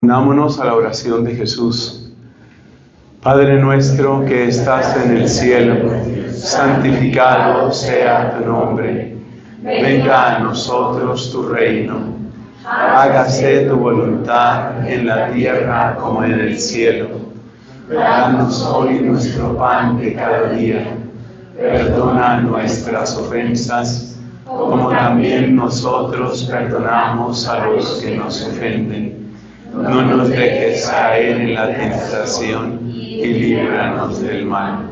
Unámonos a la oración de Jesús. Padre nuestro que estás en el cielo, santificado sea tu nombre. Venga a nosotros tu reino. Hágase tu voluntad en la tierra como en el cielo. Danos hoy nuestro pan de cada día. Perdona nuestras ofensas, como también nosotros perdonamos a los que nos ofenden. No nos dejes caer en la tentación y líbranos del mal.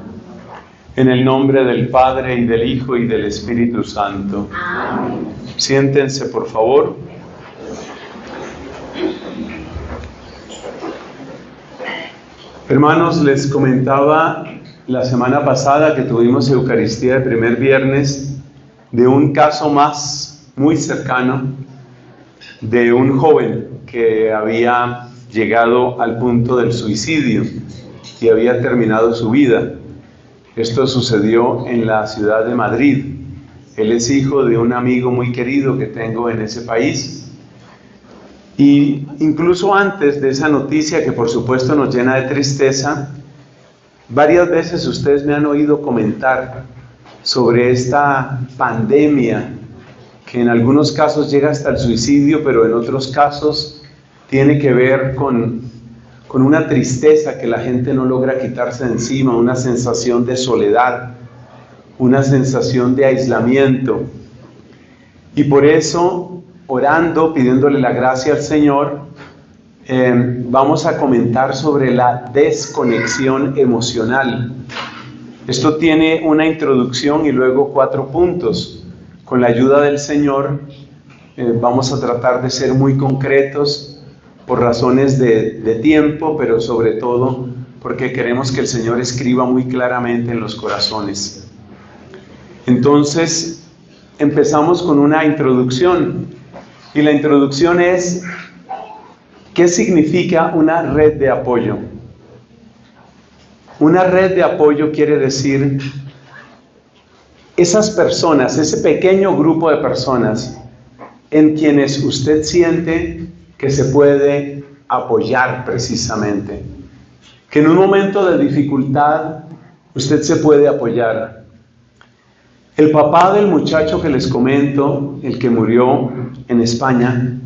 En el nombre del Padre, y del Hijo, y del Espíritu Santo. Amén. Siéntense, por favor. Hermanos, les comentaba la semana pasada que tuvimos Eucaristía de primer viernes de un caso más muy cercano de un joven que había llegado al punto del suicidio y había terminado su vida. Esto sucedió en la ciudad de Madrid. Él es hijo de un amigo muy querido que tengo en ese país. Y incluso antes de esa noticia, que por supuesto nos llena de tristeza, varias veces ustedes me han oído comentar sobre esta pandemia que en algunos casos llega hasta el suicidio, pero en otros casos tiene que ver con una tristeza que la gente no logra quitarse de encima, una sensación de soledad, una sensación de aislamiento. Y por eso, orando, pidiéndole la gracia al Señor, vamos a comentar sobre la desconexión emocional. Esto tiene una introducción y luego 4 puntos. Con la ayuda del Señor vamos a tratar de ser muy concretos por razones de tiempo, pero sobre todo porque queremos que el Señor escriba muy claramente en los corazones. Entonces, empezamos con una introducción. Y la introducción es: ¿qué significa una red de apoyo? Una red de apoyo quiere decir esas personas, ese pequeño grupo de personas en quienes usted siente que se puede apoyar precisamente. Que en un momento de dificultad usted se puede apoyar. El papá del muchacho que les comento, el que murió en España,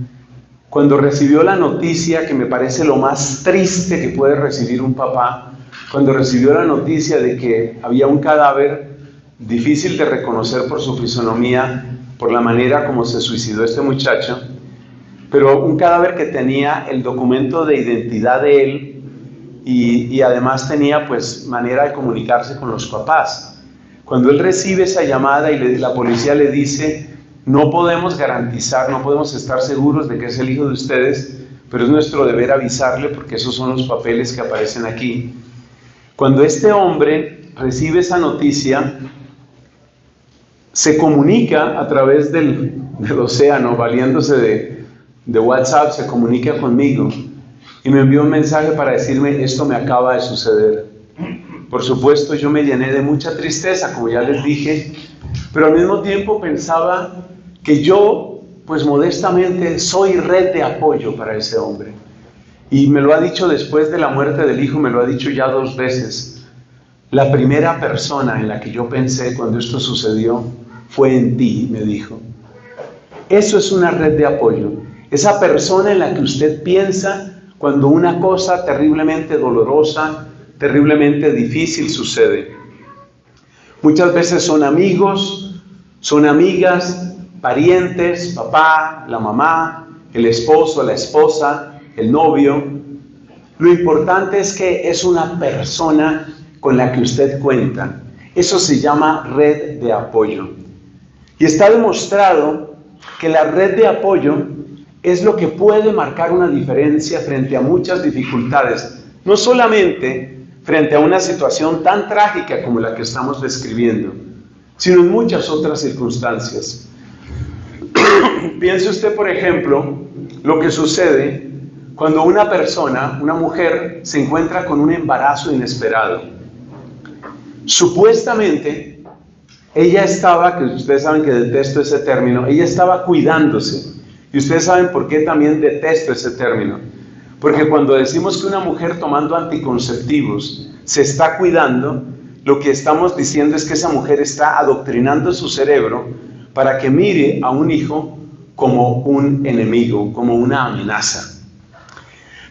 cuando recibió la noticia, que me parece lo más triste que puede recibir un papá, cuando recibió la noticia de que había un cadáver difícil de reconocer por su fisonomía, por la manera como se suicidó este muchacho, pero un cadáver que tenía el documento de identidad de él y además tenía pues manera de comunicarse con los papás. Cuando él recibe esa llamada y la policía le dice: no podemos garantizar, no podemos estar seguros de que es el hijo de ustedes, pero es nuestro deber avisarle porque esos son los papeles que aparecen aquí. Cuando este hombre recibe esa noticia, se comunica a través del océano, valiéndose de WhatsApp, se comunica conmigo y me envió un mensaje para decirme: esto me acaba de suceder. Por supuesto, yo me llené de mucha tristeza, como ya les dije, pero al mismo tiempo pensaba que yo, pues modestamente, soy red de apoyo para ese hombre. Y me lo ha dicho después de la muerte del hijo, me lo ha dicho ya 2 veces. La primera persona en la que yo pensé cuando esto sucedió fue en ti, me dijo. Eso es una red de apoyo. Esa persona en la que usted piensa cuando una cosa terriblemente dolorosa, terriblemente difícil sucede. Muchas veces son amigos, son amigas, parientes, papá, la mamá, el esposo, la esposa, el novio. Lo importante es que es una persona con la que usted cuenta. Eso se llama red de apoyo. Y está demostrado que la red de apoyo es lo que puede marcar una diferencia frente a muchas dificultades, no solamente frente a una situación tan trágica como la que estamos describiendo, sino en muchas otras circunstancias. Piense usted, por ejemplo, lo que sucede cuando una persona, una mujer, se encuentra con un embarazo inesperado. Supuestamente, ella estaba, que ustedes saben que detesto ese término, ella estaba cuidándose. Y ustedes saben por qué también detesto ese término. Porque cuando decimos que una mujer tomando anticonceptivos se está cuidando, lo que estamos diciendo es que esa mujer está adoctrinando su cerebro para que mire a un hijo como un enemigo, como una amenaza.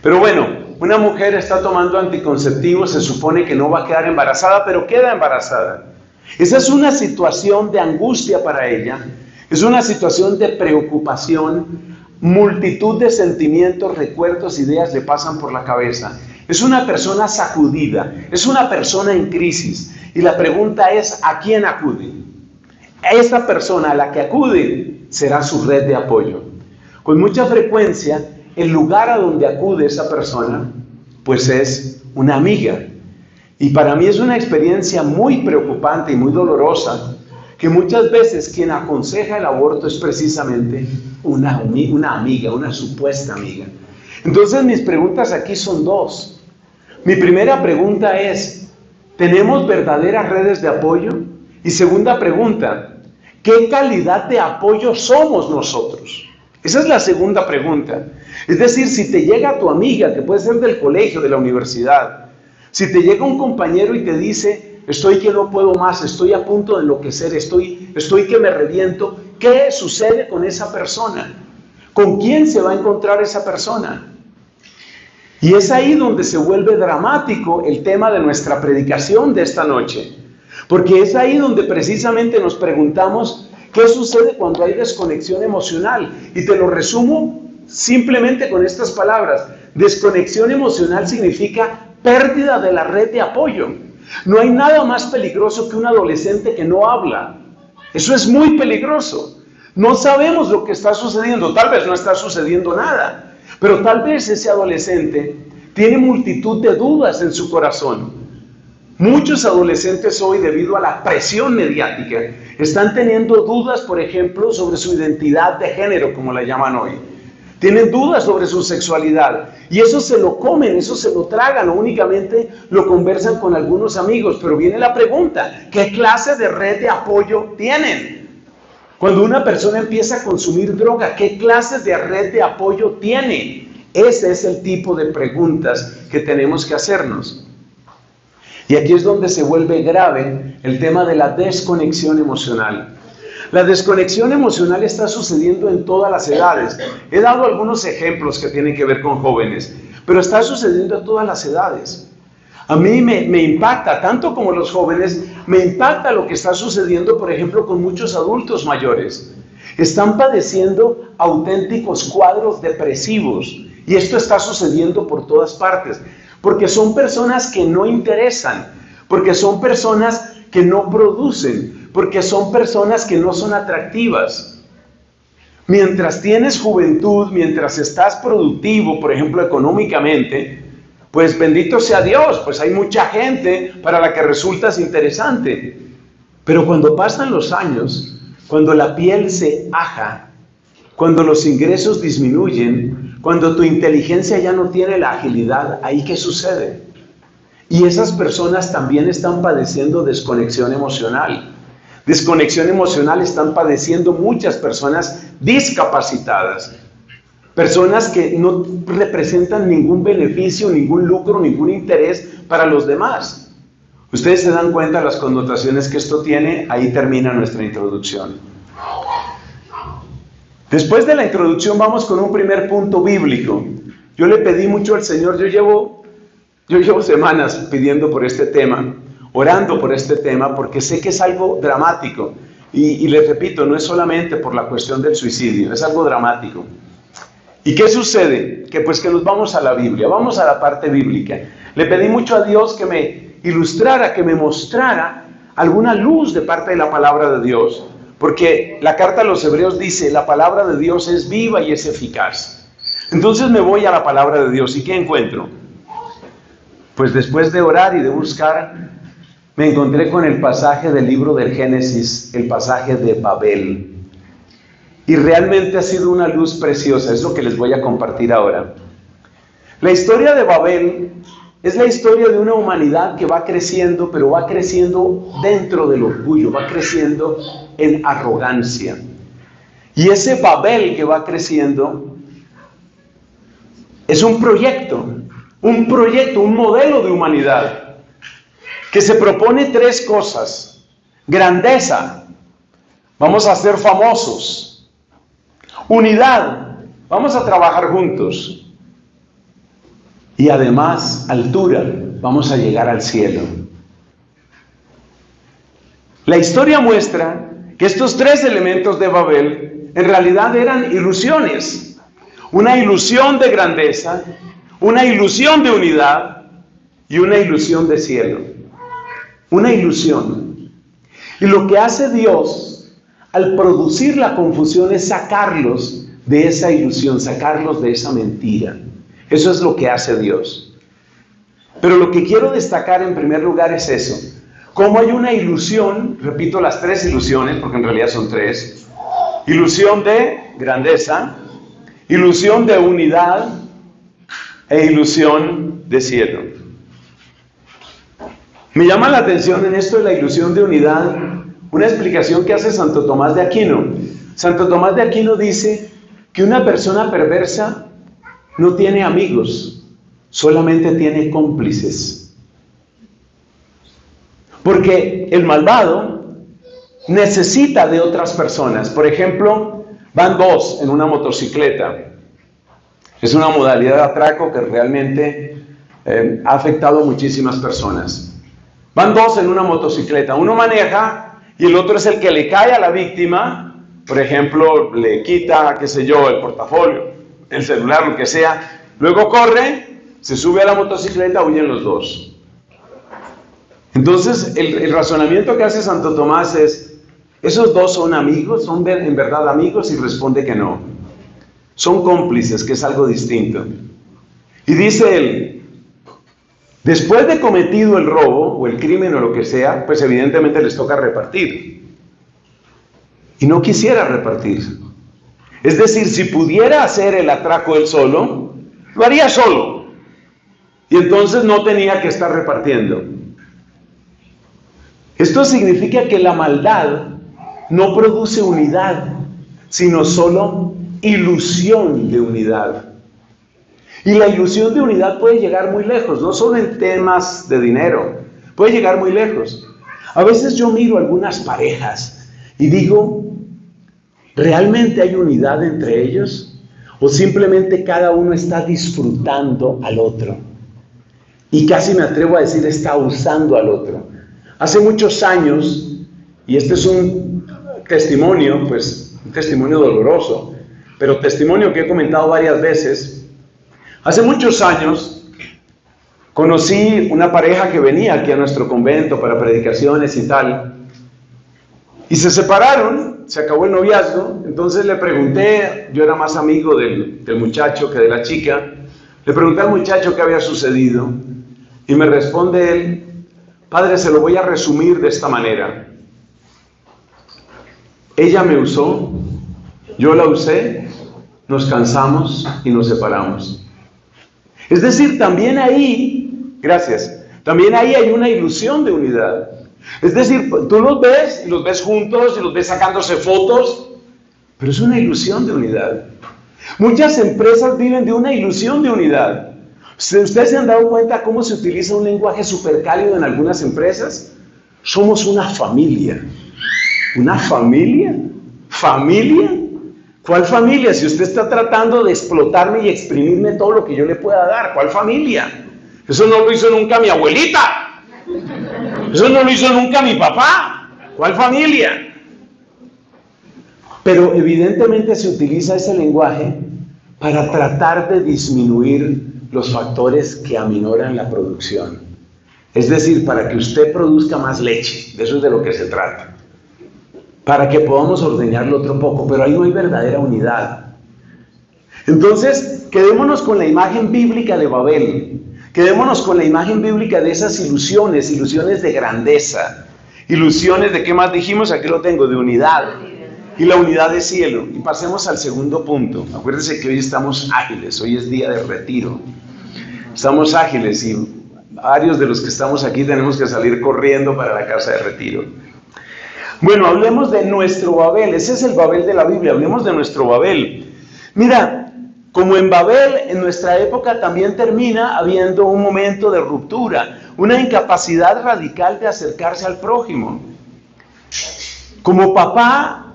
Pero bueno, una mujer está tomando anticonceptivos, se supone que no va a quedar embarazada, pero queda embarazada. Esa es una situación de angustia para ella, es una situación de preocupación, multitud de sentimientos, recuerdos, ideas le pasan por la cabeza. Es una persona sacudida, es una persona en crisis. Y la pregunta es, ¿a quién acude? Esa persona a la que acude será su red de apoyo. Con mucha frecuencia, el lugar a donde acude esa persona, pues es una amiga. Y para mí es una experiencia muy preocupante y muy dolorosa, que muchas veces quien aconseja el aborto es precisamente una amiga, una supuesta amiga. Entonces mis preguntas aquí son dos. Mi primera pregunta es, ¿tenemos verdaderas redes de apoyo? Y segunda pregunta, ¿qué calidad de apoyo somos nosotros? Esa es la segunda pregunta. Es decir, si te llega tu amiga, que puede ser del colegio, de la universidad, si te llega un compañero y te dice, estoy que no puedo más, estoy a punto de enloquecer, estoy que me reviento, ¿qué sucede con esa persona? ¿Con quién se va a encontrar esa persona? Y es ahí donde se vuelve dramático el tema de nuestra predicación de esta noche. Porque es ahí donde precisamente nos preguntamos qué sucede cuando hay desconexión emocional. Y te lo resumo simplemente con estas palabras. Desconexión emocional significa pérdida de la red de apoyo. No hay nada más peligroso que un adolescente que no habla. Eso es muy peligroso. No sabemos lo que está sucediendo. Tal vez no está sucediendo nada. Pero tal vez ese adolescente tiene multitud de dudas en su corazón. Muchos adolescentes hoy, debido a la presión mediática, están teniendo dudas, por ejemplo, sobre su identidad de género, como la llaman hoy. Tienen dudas sobre su sexualidad. Y eso se lo comen, eso se lo tragan, o únicamente lo conversan con algunos amigos. Pero viene la pregunta, ¿qué clase de red de apoyo tienen? Cuando una persona empieza a consumir droga, ¿qué clases de red de apoyo tiene? Ese es el tipo de preguntas que tenemos que hacernos. Y aquí es donde se vuelve grave el tema de la desconexión emocional. La desconexión emocional está sucediendo en todas las edades. He dado algunos ejemplos que tienen que ver con jóvenes, pero está sucediendo en todas las edades. A mí me impacta, tanto como los jóvenes, me impacta lo que está sucediendo, por ejemplo, con muchos adultos mayores. Están padeciendo auténticos cuadros depresivos, y esto está sucediendo por todas partes, porque son personas que no interesan, porque son personas que no producen, porque son personas que no son atractivas. Mientras tienes juventud, mientras estás productivo, por ejemplo, económicamente, pues bendito sea Dios, pues hay mucha gente para la que resultas interesante. Pero cuando pasan los años, cuando la piel se aja, cuando los ingresos disminuyen, cuando tu inteligencia ya no tiene la agilidad, ¿ahí qué sucede? Y esas personas también están padeciendo desconexión emocional. Desconexión emocional están padeciendo muchas personas discapacitadas. Personas que no representan ningún beneficio, ningún lucro, ningún interés para los demás. Ustedes se dan cuenta de las connotaciones que esto tiene. Ahí termina nuestra introducción. Después de la introducción vamos con un primer punto bíblico. Yo le pedí mucho al Señor, yo llevo semanas pidiendo por este tema, orando por este tema, porque sé que es algo dramático. Y les repito, no es solamente por la cuestión del suicidio, es algo dramático. ¿Y qué sucede? Que nos vamos a la Biblia, vamos a la parte bíblica. Le pedí mucho a Dios que me ilustrara, que me mostrara alguna luz de parte de la palabra de Dios. Porque la carta a los Hebreos dice, la palabra de Dios es viva y es eficaz. Entonces me voy a la palabra de Dios. ¿Y qué encuentro? Pues después de orar y de buscar, me encontré con el pasaje del libro del Génesis, el pasaje de Babel. Y realmente ha sido una luz preciosa, es lo que les voy a compartir ahora. La historia de Babel es la historia de una humanidad que va creciendo, pero va creciendo dentro del orgullo, va creciendo en arrogancia. Y ese Babel que va creciendo es un proyecto, un modelo de humanidad que se propone tres cosas. Grandeza, vamos a ser famosos. Unidad, vamos a trabajar juntos. Y además, altura, vamos a llegar al cielo. La historia muestra que estos tres elementos de Babel en realidad eran ilusiones. Una ilusión de grandeza, una ilusión de unidad y una ilusión de cielo. Una ilusión. Y lo que hace Dios al producir la confusión es sacarlos de esa ilusión, sacarlos de esa mentira. Eso es lo que hace Dios. Pero lo que quiero destacar en primer lugar es eso. Cómo hay una ilusión, repito las tres ilusiones, porque en realidad son tres. Ilusión de grandeza, ilusión de unidad e ilusión de cielo. Me llama la atención en esto de la ilusión de unidad una explicación que hace Santo Tomás de Aquino. Santo Tomás de Aquino dice que una persona perversa no tiene amigos, solamente tiene cómplices. Porque el malvado necesita de otras personas. Por ejemplo, van dos en una motocicleta. Es una modalidad de atraco que realmente ha afectado a muchísimas personas. Van dos en una motocicleta. Uno maneja y el otro es el que le cae a la víctima. Por ejemplo, le quita, qué sé yo, el portafolio, el celular, lo que sea. Luego corre, se sube a la motocicleta, huyen los dos. Entonces, el razonamiento que hace Santo Tomás es, ¿esos dos son amigos? ¿Son en verdad amigos? Y responde que no. Son cómplices, que es algo distinto. Y dice él, después de cometido el robo, o el crimen, o lo que sea, pues evidentemente les toca repartir. Y no quisiera repartir. Es decir, si pudiera hacer el atraco él solo, lo haría solo. Y entonces no tenía que estar repartiendo. Esto significa que la maldad no produce unidad, sino solo ilusión de unidad. Y la ilusión de unidad puede llegar muy lejos, no solo en temas de dinero, puede llegar muy lejos. A veces yo miro algunas parejas y digo, ¿realmente hay unidad entre ellos? ¿O simplemente cada uno está disfrutando al otro? Y casi me atrevo a decir, está usando al otro. Hace muchos años, y este es un testimonio, pues un testimonio doloroso, pero testimonio que he comentado varias veces. Hace muchos años conocí una pareja que venía aquí a nuestro convento para predicaciones y tal, y se separaron, se acabó el noviazgo. Entonces le pregunté, yo era más amigo del muchacho que de la chica, le pregunté al muchacho qué había sucedido, y me responde él, padre, se lo voy a resumir de esta manera. Ella me usó, yo la usé, nos cansamos y nos separamos. Es decir, también ahí, gracias, también ahí hay una ilusión de unidad. Es decir, tú los ves, y los ves juntos, y los ves sacándose fotos, pero es una ilusión de unidad. Muchas empresas viven de una ilusión de unidad. ¿Ustedes se han dado cuenta cómo se utiliza un lenguaje súper cálido en algunas empresas? Somos una familia. ¿Una familia? ¿Familia? ¿Cuál familia? Si usted está tratando de explotarme y exprimirme todo lo que yo le pueda dar, ¿cuál familia? Eso no lo hizo nunca mi abuelita. Eso no lo hizo nunca mi papá. ¿Cuál familia? Pero evidentemente se utiliza ese lenguaje para tratar de disminuir los factores que aminoran la producción. Es decir, para que usted produzca más leche, de eso es de lo que se trata. Para que podamos ordeñarlo otro poco, pero ahí no hay verdadera unidad. Entonces, quedémonos con la imagen bíblica de Babel. Quedémonos con la imagen bíblica de esas ilusiones, ilusiones de grandeza. Ilusiones de, ¿qué más dijimos? Aquí lo tengo, de unidad. Y la unidad de cielo. Y pasemos al segundo punto. Acuérdense que hoy estamos ágiles, hoy es día de retiro. Estamos ágiles y varios de los que estamos aquí tenemos que salir corriendo para la casa de retiro. Bueno, hablemos de nuestro Babel. Ese es el Babel de la Biblia. Hablemos de nuestro Babel. Mira, como en Babel, en nuestra época también termina habiendo un momento de ruptura, una incapacidad radical de acercarse al prójimo. Como papá,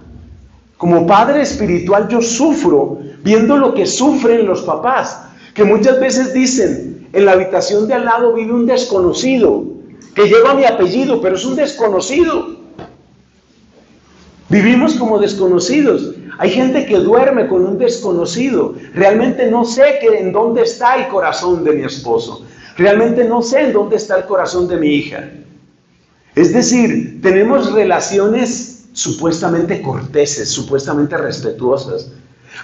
como padre espiritual, yo sufro viendo lo que sufren los papás, que muchas veces dicen, en la habitación de al lado vive un desconocido, que lleva mi apellido, pero es un desconocido. Vivimos como desconocidos. Hay gente que duerme con un desconocido. Realmente no sé en dónde está el corazón de mi esposo. Realmente no sé en dónde está el corazón de mi hija. Es decir, tenemos relaciones supuestamente corteses, supuestamente respetuosas,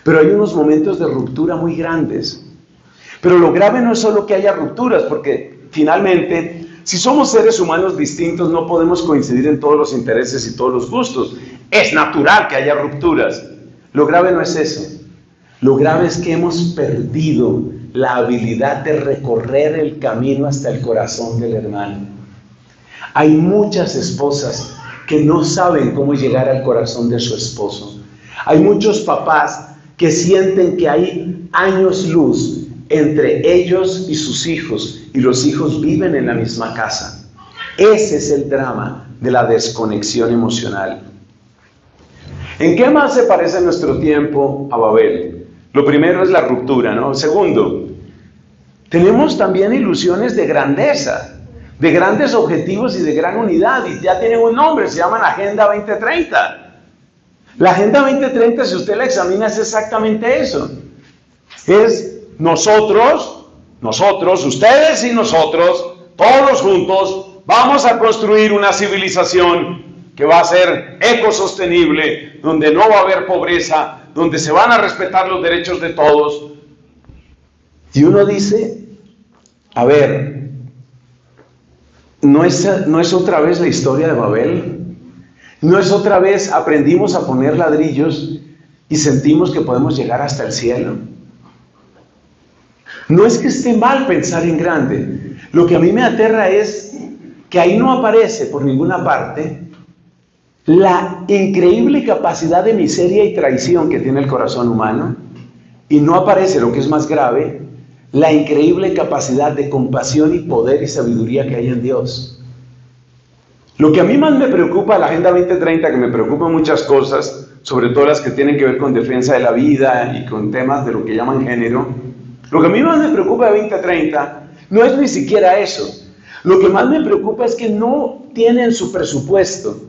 pero hay unos momentos de ruptura muy grandes. Pero lo grave no es solo que haya rupturas, porque finalmente, si somos seres humanos distintos, no podemos coincidir en todos los intereses y todos los gustos. Es natural que haya rupturas. Lo grave no es eso. Lo grave es que hemos perdido la habilidad de recorrer el camino hasta el corazón del hermano. Hay muchas esposas que no saben cómo llegar al corazón de su esposo. Hay muchos papás que sienten que hay años luz entre ellos y sus hijos, y los hijos viven en la misma casa. Ese es el drama de la desconexión emocional. ¿En qué más se parece nuestro tiempo a Babel? Lo primero es la ruptura, ¿no? Segundo, tenemos también ilusiones de grandeza, de grandes objetivos y de gran unidad, y ya tienen un nombre, se llaman Agenda 2030. La Agenda 2030, si usted la examina, es exactamente eso. Es nosotros, ustedes y nosotros, todos juntos, vamos a construir una civilización que va a ser ecosostenible, donde no va a haber pobreza, donde se van a respetar los derechos de todos. Y uno dice, a ver, ¿no es otra vez la historia de Babel? ¿No es otra vez aprendimos a poner ladrillos y sentimos que podemos llegar hasta el cielo? No es que esté mal pensar en grande. Lo que a mí me aterra es que ahí no aparece por ninguna parte la increíble capacidad de miseria y traición que tiene el corazón humano, y no aparece, lo que es más grave, la increíble capacidad de compasión y poder y sabiduría que hay en Dios. Lo que a mí más me preocupa, la Agenda 2030, que me preocupan muchas cosas, sobre todo las que tienen que ver con defensa de la vida y con temas de lo que llaman género, lo que a mí más me preocupa de 2030 no es ni siquiera eso. Lo que más me preocupa es que no tienen su presupuesto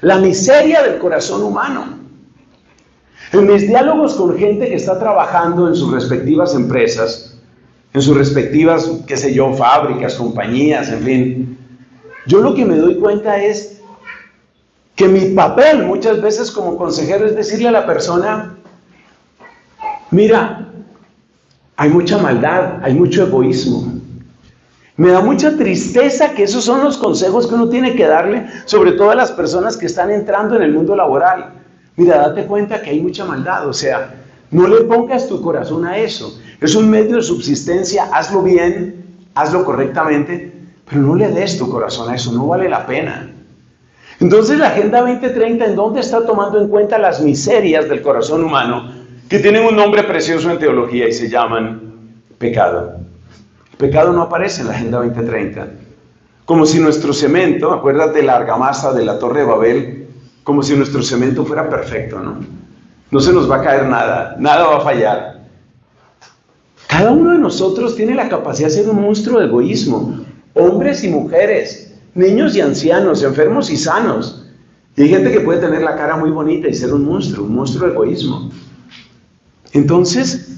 la miseria del corazón humano. En mis diálogos con gente que está trabajando en sus respectivas empresas, en sus respectivas, qué sé yo, fábricas, compañías, en fin, yo lo que me doy cuenta es que mi papel muchas veces como consejero es decirle a la persona, mira, hay mucha maldad, hay mucho egoísmo. Me da mucha tristeza que esos son los consejos que uno tiene que darle, sobre todo a las personas que están entrando en el mundo laboral. Mira, date cuenta que hay mucha maldad, o sea, no le pongas tu corazón a eso. Es un medio de subsistencia, hazlo bien, hazlo correctamente, pero no le des tu corazón a eso, no vale la pena. Entonces la Agenda 2030, ¿en dónde está tomando en cuenta las miserias del corazón humano, que tienen un nombre precioso en teología y se llaman pecado? El pecado no aparece en la Agenda 2030. Como si nuestro cemento, acuérdate de la argamasa de la Torre de Babel, como si nuestro cemento fuera perfecto, ¿no? No se nos va a caer nada, nada va a fallar. Cada uno de nosotros tiene la capacidad de ser un monstruo de egoísmo, hombres y mujeres, niños y ancianos, enfermos y sanos. Y hay gente que puede tener la cara muy bonita y ser un monstruo de egoísmo. Entonces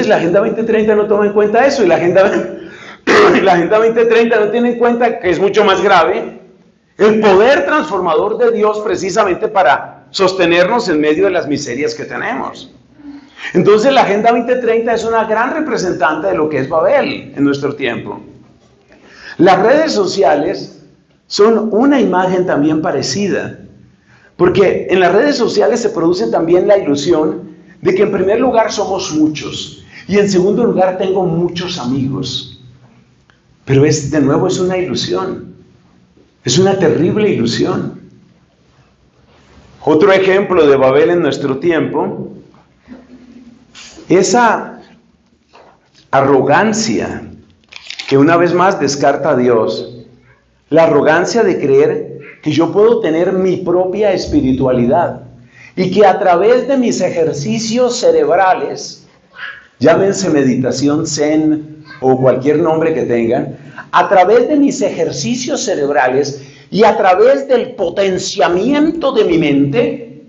la Agenda 2030 no toma en cuenta eso, y la Agenda 2030 no tiene en cuenta que es mucho más grave el poder transformador de Dios precisamente para sostenernos en medio de las miserias que tenemos. Entonces la Agenda 2030 es una gran representante de lo que es Babel en nuestro tiempo. Las redes sociales son una imagen también parecida, porque en las redes sociales se produce también la ilusión de que en primer lugar somos muchos y en segundo lugar tengo muchos amigos. Pero de nuevo es una ilusión, es una terrible ilusión. Otro ejemplo de Babel en nuestro tiempo Esa arrogancia que una vez más descarta a Dios, la arrogancia de creer que yo puedo tener mi propia espiritualidad y que a través de mis ejercicios cerebrales, llámense meditación zen o cualquier nombre que tengan, a través de mis ejercicios cerebrales y a través del potenciamiento de mi mente,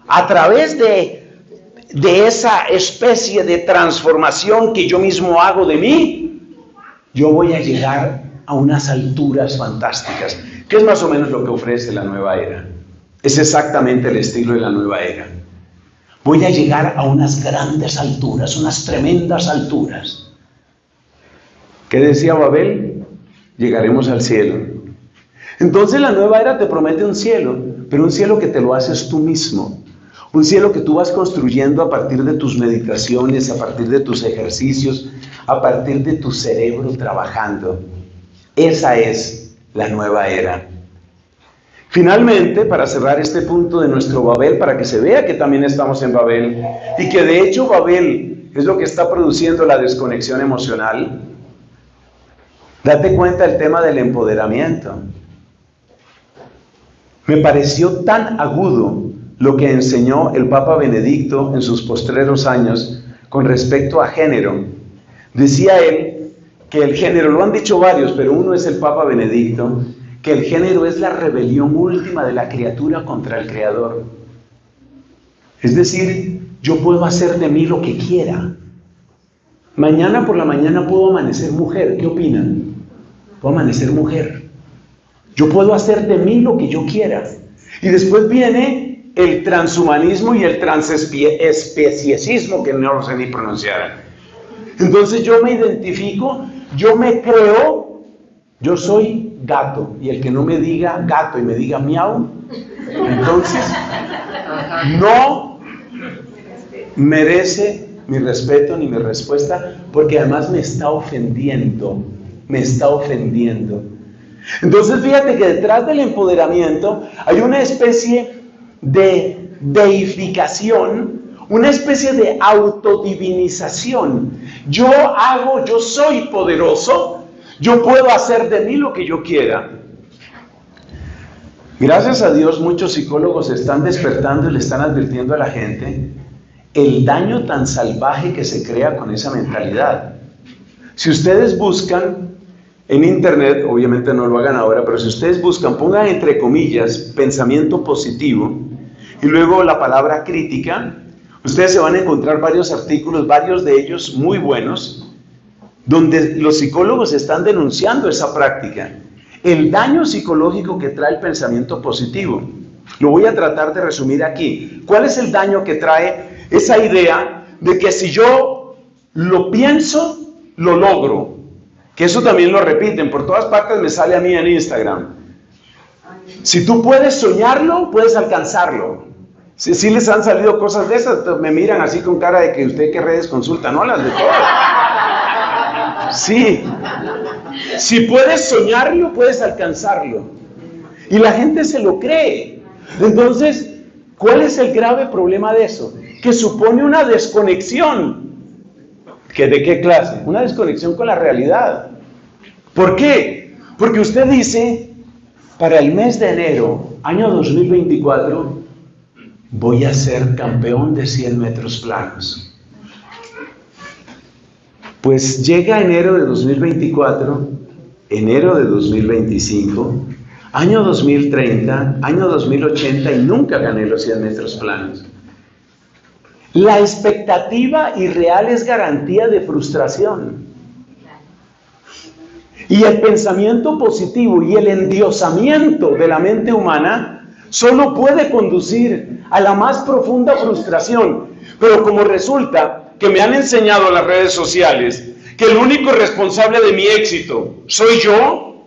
a través de esa especie de transformación que yo mismo hago de mí, yo voy a llegar a unas alturas fantásticas, que es más o menos lo que ofrece la nueva era. Es exactamente el estilo de la nueva era. Voy a llegar a unas grandes alturas, unas tremendas alturas. ¿Qué decía Babel? Llegaremos al cielo. Entonces la nueva era te promete un cielo, pero un cielo que te lo haces tú mismo. Un cielo que tú vas construyendo a partir de tus meditaciones, a partir de tus ejercicios, a partir de tu cerebro trabajando. Esa es la nueva era. Finalmente, para cerrar este punto de nuestro Babel, para que se vea que también estamos en Babel, y que de hecho Babel es lo que está produciendo la desconexión emocional, date cuenta del tema del empoderamiento. Me pareció tan agudo lo que enseñó el Papa Benedicto en sus postreros años con respecto a género. Decía él que el género, lo han dicho varios, pero uno es el Papa Benedicto, que el género es la rebelión última de la criatura contra el Creador. Es decir, yo puedo hacer de mí lo que quiera. Mañana por la mañana puedo amanecer mujer. ¿Qué opinan? Puedo amanecer mujer. Yo puedo hacer de mí lo que yo quiera. Y después viene el transhumanismo y el transespeciesismo, que no lo sé ni pronunciar. Entonces yo me identifico, yo me creo, yo soy gato, y el que no me diga gato y me diga miau, entonces no merece mi respeto ni mi respuesta, porque además me está ofendiendo. Entonces fíjate que detrás del empoderamiento hay una especie de deificación, una especie de autodivinización. Yo soy poderoso, yo puedo hacer de mí lo que yo quiera. Gracias a Dios, muchos psicólogos están despertando y le están advirtiendo a la gente el daño tan salvaje que se crea con esa mentalidad. Si ustedes buscan en internet, obviamente no lo hagan ahora, pero si ustedes buscan, pongan entre comillas pensamiento positivo y luego la palabra crítica, ustedes se van a encontrar varios artículos, varios de ellos muy buenos, donde los psicólogos están denunciando esa práctica, el daño psicológico que trae el pensamiento positivo. Lo voy a tratar de resumir aquí. ¿Cuál es el daño que trae esa idea de que si yo lo pienso, lo logro? Que eso también lo repiten, por todas partes me sale a mí en Instagram. Si tú puedes soñarlo, puedes alcanzarlo. Si les han salido cosas de esas, me miran así con cara de que usted qué redes consulta, no las de todas. Sí. Si puedes soñarlo, puedes alcanzarlo. Y la gente se lo cree. Entonces, ¿cuál es el grave problema de eso? Que supone una desconexión. ¿De qué clase? Una desconexión con la realidad. ¿Por qué? Porque usted dice, para el mes de enero, año 2024, voy a ser campeón de 100 metros planos. Pues llega enero de 2024, enero de 2025, año 2030, año 2080 y nunca gané los 100 metros planos. La expectativa irreal es garantía de frustración. Y el pensamiento positivo y el endiosamiento de la mente humana solo puede conducir a la más profunda frustración. Pero como resulta que me han enseñado las redes sociales que el único responsable de mi éxito soy yo,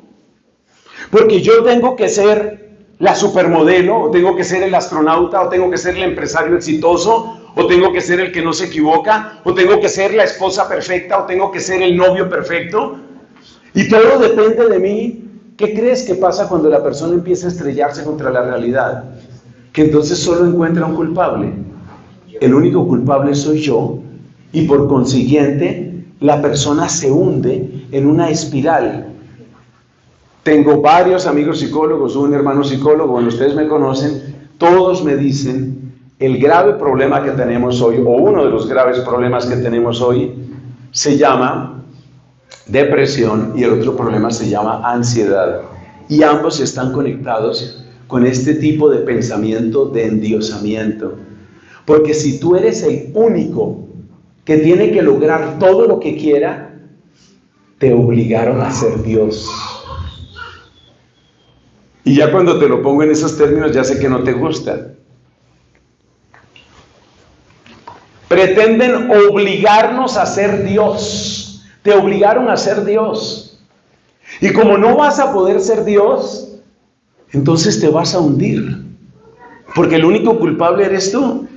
porque yo tengo que ser la supermodelo, o tengo que ser el astronauta, o tengo que ser el empresario exitoso, o tengo que ser el que no se equivoca, o tengo que ser la esposa perfecta, o tengo que ser el novio perfecto, y todo depende de mí. ¿Qué crees que pasa cuando la persona empieza a estrellarse contra la realidad? Que entonces solo encuentra un culpable. El único culpable soy yo, y por consiguiente la persona se hunde en una espiral. Tengo varios amigos psicólogos, un hermano psicólogo, bueno, ustedes me conocen, todos me dicen el grave problema que tenemos hoy, o uno de los graves problemas que tenemos hoy, se llama depresión y el otro problema se llama ansiedad. Y ambos están conectados con este tipo de pensamiento de endiosamiento. Porque si tú eres el único que tiene que lograr todo lo que quiera, te obligaron a ser Dios. Y ya cuando te lo pongo en esos términos, ya sé que no te gusta. Pretenden obligarnos a ser Dios. Te obligaron a ser Dios. Y como no vas a poder ser Dios, entonces te vas a hundir. Porque el único culpable eres tú.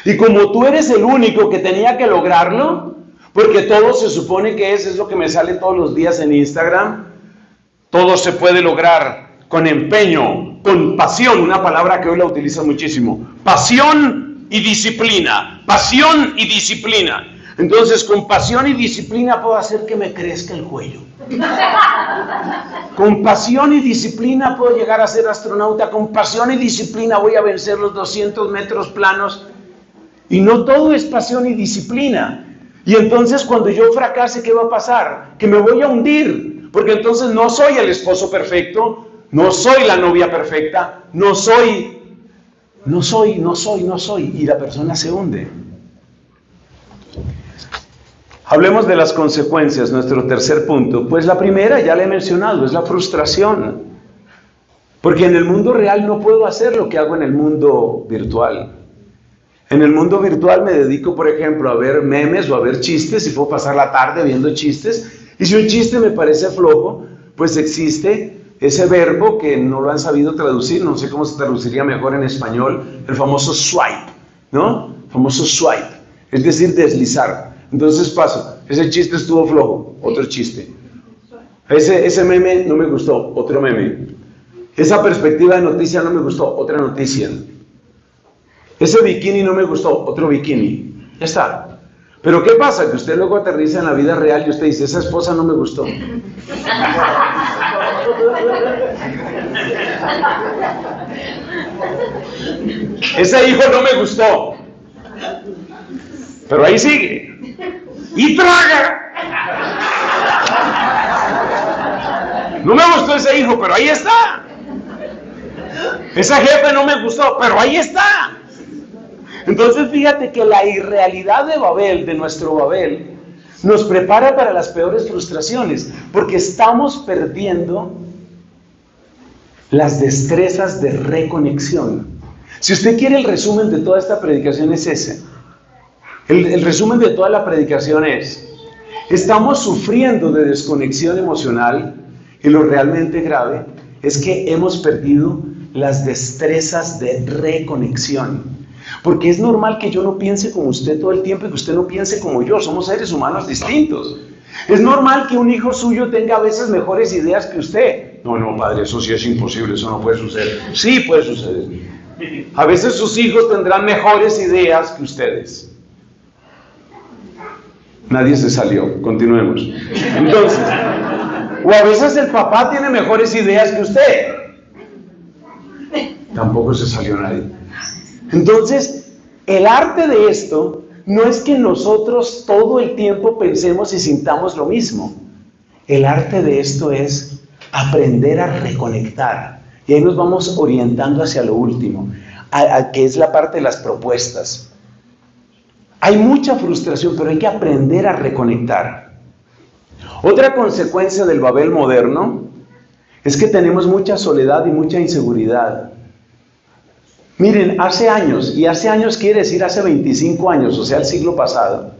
Y como tú eres el único que tenía que lograrlo, porque todo se supone que es lo que me sale todos los días en Instagram, todo se puede lograr con empeño, con pasión, una palabra que hoy la utiliza muchísimo, pasión y disciplina, pasión y disciplina. Entonces, con pasión y disciplina puedo hacer que me crezca el cuello. Con pasión y disciplina puedo llegar a ser astronauta, con pasión y disciplina voy a vencer los 200 metros planos. Y no todo es pasión y disciplina. Y entonces cuando yo fracase, ¿qué va a pasar? Que me voy a hundir, porque entonces no soy el esposo perfecto, no soy la novia perfecta, no soy, y la persona se hunde. Hablemos de las consecuencias, nuestro tercer punto. Pues la primera, ya la he mencionado, es la frustración. Porque en el mundo real no puedo hacer lo que hago en el mundo virtual. En el mundo virtual me dedico, por ejemplo, a ver memes o a ver chistes, y puedo pasar la tarde viendo chistes. Y si un chiste me parece flojo, pues existe ese verbo que no lo han sabido traducir, no sé cómo se traduciría mejor en español, el famoso swipe, ¿no? El famoso swipe, es decir, deslizar. Entonces paso, ese chiste estuvo flojo, otro chiste. Ese meme no me gustó, otro meme. Esa perspectiva de noticia no me gustó, otra noticia. Ese bikini no me gustó, otro bikini. Ya está. Pero ¿qué pasa? Que usted luego aterriza en la vida real y usted dice, esa esposa no me gustó. Ese hijo no me gustó. Pero ahí sigue. Y traga. No me gustó ese hijo, pero ahí está. Esa jefe no me gustó, pero ahí está. Entonces fíjate que la irrealidad de Babel, de nuestro Babel, nos prepara para las peores frustraciones, porque estamos perdiendo las destrezas de reconexión. Si usted quiere el resumen de toda esta predicación es ese. El resumen de toda la predicación es, estamos sufriendo de desconexión emocional, y lo realmente grave es que hemos perdido las destrezas de reconexión. Porque es normal que yo no piense como usted todo el tiempo y que usted no piense como yo. Somos seres humanos distintos. Es normal que un hijo suyo tenga a veces mejores ideas que usted. No, padre, eso sí es imposible, eso no puede suceder. Sí puede suceder. A veces sus hijos tendrán mejores ideas que ustedes. Nadie se salió, continuemos. Entonces, o a veces el papá tiene mejores ideas que usted. Tampoco se salió nadie. Entonces, el arte de esto no es que nosotros todo el tiempo pensemos y sintamos lo mismo. El arte de esto es aprender a reconectar. Y ahí nos vamos orientando hacia lo último, que es la parte de las propuestas. Hay mucha frustración, pero hay que aprender a reconectar. Otra consecuencia del Babel moderno es que tenemos mucha soledad y mucha inseguridad. Miren, hace años, y hace años quiere decir hace 25 años, o sea, el siglo pasado,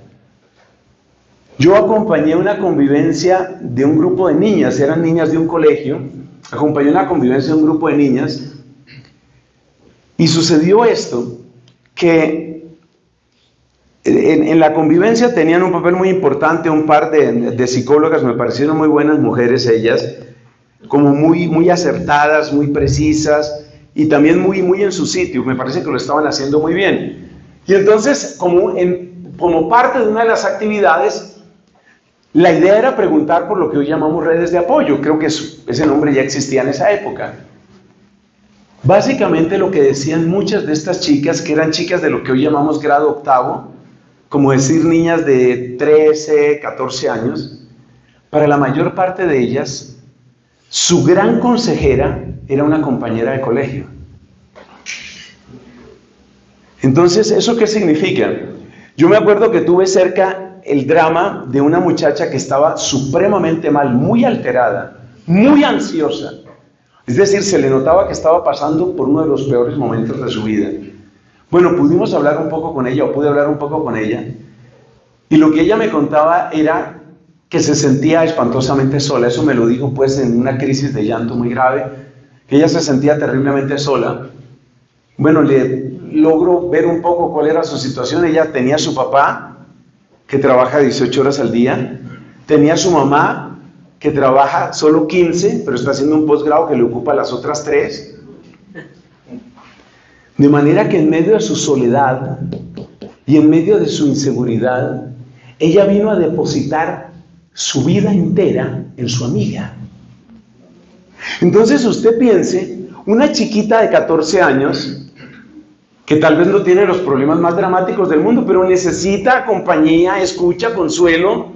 yo acompañé una convivencia de un grupo de niñas, eran niñas de un colegio, acompañé una convivencia de un grupo de niñas, y sucedió esto, que en la convivencia tenían un papel muy importante un par de psicólogas, me parecieron muy buenas mujeres ellas, como muy acertadas, muy precisas, y también muy en su sitio, me parece que lo estaban haciendo muy bien. Y entonces, como como parte de una de las actividades, la idea era preguntar por lo que hoy llamamos redes de apoyo. Creo que ese nombre ya existía en esa época. Básicamente lo que decían muchas de estas chicas, que eran chicas de lo que hoy llamamos grado octavo, como decir niñas de 13, 14 años, para la mayor parte de ellas, su gran consejera era una compañera de colegio. Entonces, ¿eso qué significa? Yo me acuerdo que tuve cerca el drama de una muchacha que estaba supremamente mal, muy alterada, muy ansiosa. Es decir, se le notaba que estaba pasando por uno de los peores momentos de su vida. Bueno, pudimos hablar un poco con ella, o pude hablar un poco con ella, y lo que ella me contaba era que se sentía espantosamente sola. Eso me lo dijo pues en una crisis de llanto muy grave, que ella se sentía terriblemente sola. Bueno, le logro ver un poco cuál era su situación. Ella tenía a su papá, que trabaja 18 horas al día, tenía a su mamá, que trabaja solo 15, pero está haciendo un posgrado que le ocupa las otras 3. De manera que en medio de su soledad y en medio de su inseguridad, ella vino a depositar su vida entera en su amiga. Entonces usted piense, una chiquita de 14 años, que tal vez no tiene los problemas más dramáticos del mundo, pero necesita compañía, escucha, consuelo.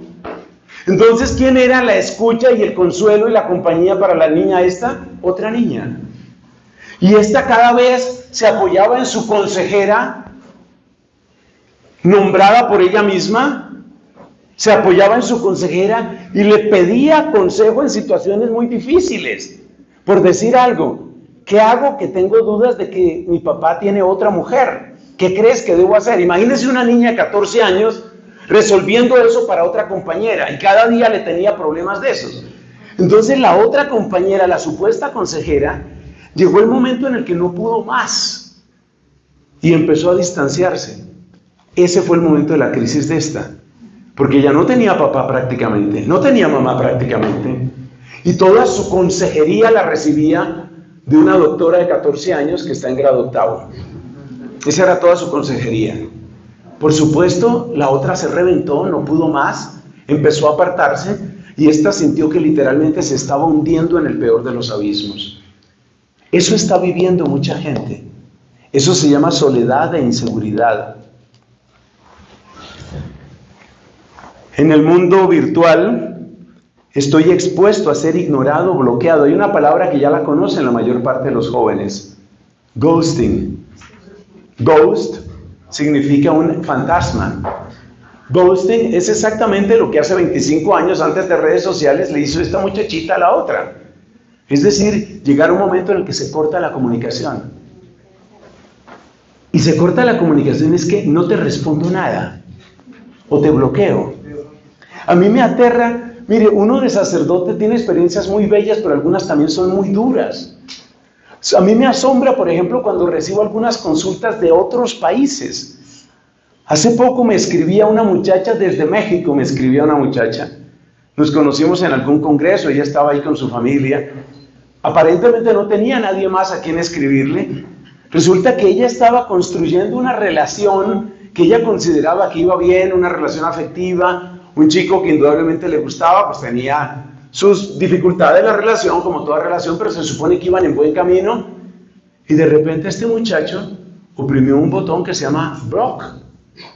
Entonces, ¿quién era la escucha y el consuelo y la compañía para la niña esta? Otra niña. Y esta cada vez se apoyaba en su consejera, nombrada por ella misma, se apoyaba en su consejera y le pedía consejo en situaciones muy difíciles. Por decir algo, ¿qué hago que tengo dudas de que mi papá tiene otra mujer? ¿Qué crees que debo hacer? Imagínese una niña de 14 años resolviendo eso para otra compañera y cada día le tenía problemas de esos. Entonces la otra compañera, la supuesta consejera, llegó el momento en el que no pudo más y empezó a distanciarse. Ese fue el momento de la crisis de esta, porque ella no tenía papá prácticamente, no tenía mamá prácticamente, y toda su consejería la recibía de una doctora de 14 años que está en grado octavo. Esa era toda su consejería. Por supuesto, la otra se reventó, no pudo más, empezó a apartarse y esta sintió que literalmente se estaba hundiendo en el peor de los abismos. Eso está viviendo mucha gente. Eso se llama soledad e inseguridad. En el mundo virtual estoy expuesto a ser ignorado, bloqueado. Hay una palabra que ya la conocen la mayor parte de los jóvenes: ghosting. Ghost significa un fantasma. Ghosting es exactamente lo que hace 25 años antes de redes sociales le hizo esta muchachita a la otra. Es decir, llegar a un momento en el que se corta la comunicación. Y se corta la comunicación es que no te respondo nada o te bloqueo. A mí me aterra, mire, uno de sacerdote tiene experiencias muy bellas, pero algunas también son muy duras. A mí me asombra, por ejemplo, cuando recibo algunas consultas de otros países. Hace poco me escribía una muchacha desde México, Nos conocimos en algún congreso, ella estaba ahí con su familia. Aparentemente no tenía nadie más a quien escribirle. Resulta que ella estaba construyendo una relación que ella consideraba que iba bien, una relación afectiva. Un chico que indudablemente le gustaba, pues tenía sus dificultades en la relación, como toda relación, pero se supone que iban en buen camino. Y de repente este muchacho oprimió un botón que se llama block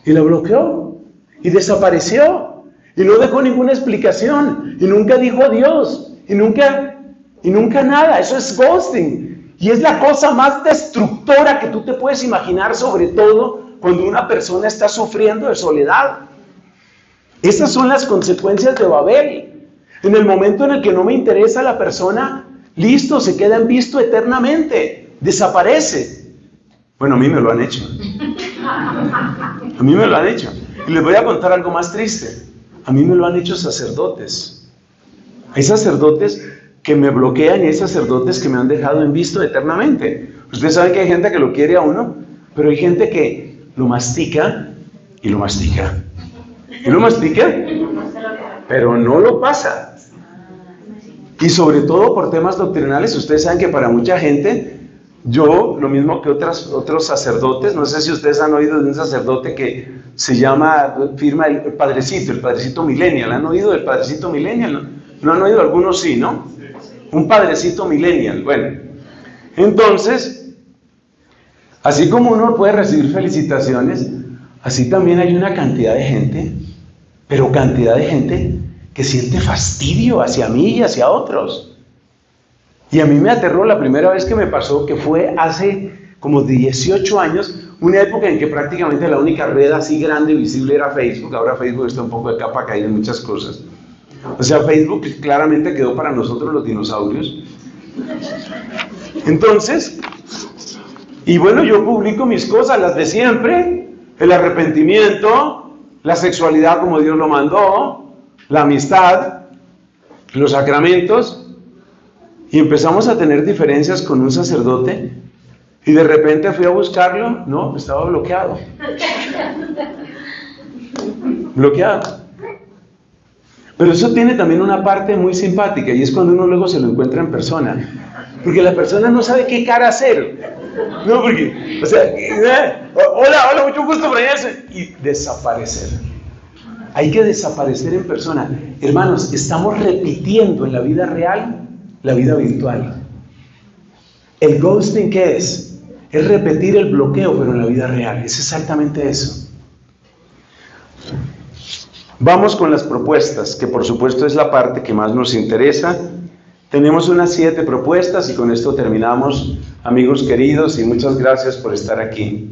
y la bloqueó y desapareció y no dejó ninguna explicación y nunca dijo adiós y nunca nada. Eso es ghosting y es la cosa más destructora que tú te puedes imaginar, sobre todo cuando una persona está sufriendo de soledad. Esas son las consecuencias de Babel. En el momento en el que no me interesa la persona, listo, se queda en visto eternamente, desaparece. Bueno, a mí me lo han hecho. A mí me lo han hecho. Y les voy a contar algo más triste. A mí me lo han hecho sacerdotes. Hay sacerdotes que me bloquean y hay sacerdotes que me han dejado en visto eternamente. Ustedes saben que hay gente que lo quiere a uno, pero hay gente que lo mastica y lo mastica. Y lo mastica, pero no lo pasa. Y sobre todo por temas doctrinales, ustedes saben que para mucha gente yo, lo mismo que otros sacerdotes, no sé si ustedes han oído de un sacerdote que se llama, firma el Padrecito Millennial. ¿Han oído del Padrecito Millennial? ¿No han oído? Algunos sí, ¿no? Un Padrecito Millennial. Bueno, entonces, así como uno puede recibir felicitaciones, así también hay una cantidad de gente, pero cantidad de gente que siente fastidio hacia mí y hacia otros. Y a mí me aterró la primera vez que me pasó, que fue hace como 18 años, una época en que prácticamente la única red así grande y visible era Facebook. Ahora Facebook está un poco de capa caída en muchas cosas. O sea, Facebook claramente quedó para nosotros los dinosaurios. Entonces, y bueno, yo publico mis cosas, las de siempre, el arrepentimiento, la sexualidad como Dios lo mandó, la amistad, los sacramentos. Y empezamos a tener diferencias con un sacerdote y de repente fui a buscarlo, no, estaba bloqueado. Bloqueado. Pero eso tiene también una parte muy simpática y es cuando uno luego se lo encuentra en persona. Porque la persona no sabe qué cara hacer. No, porque, o sea, hola, mucho gusto, Brian. Y desaparecer. Hay que desaparecer en persona. Hermanos, estamos repitiendo en la vida real la vida virtual. El ghosting, ¿qué es? Es repetir el bloqueo, pero en la vida real. Es exactamente eso. Vamos con las propuestas, que por supuesto es la parte que más nos interesa. Tenemos unas 7 propuestas y con esto terminamos, amigos queridos, y muchas gracias por estar aquí.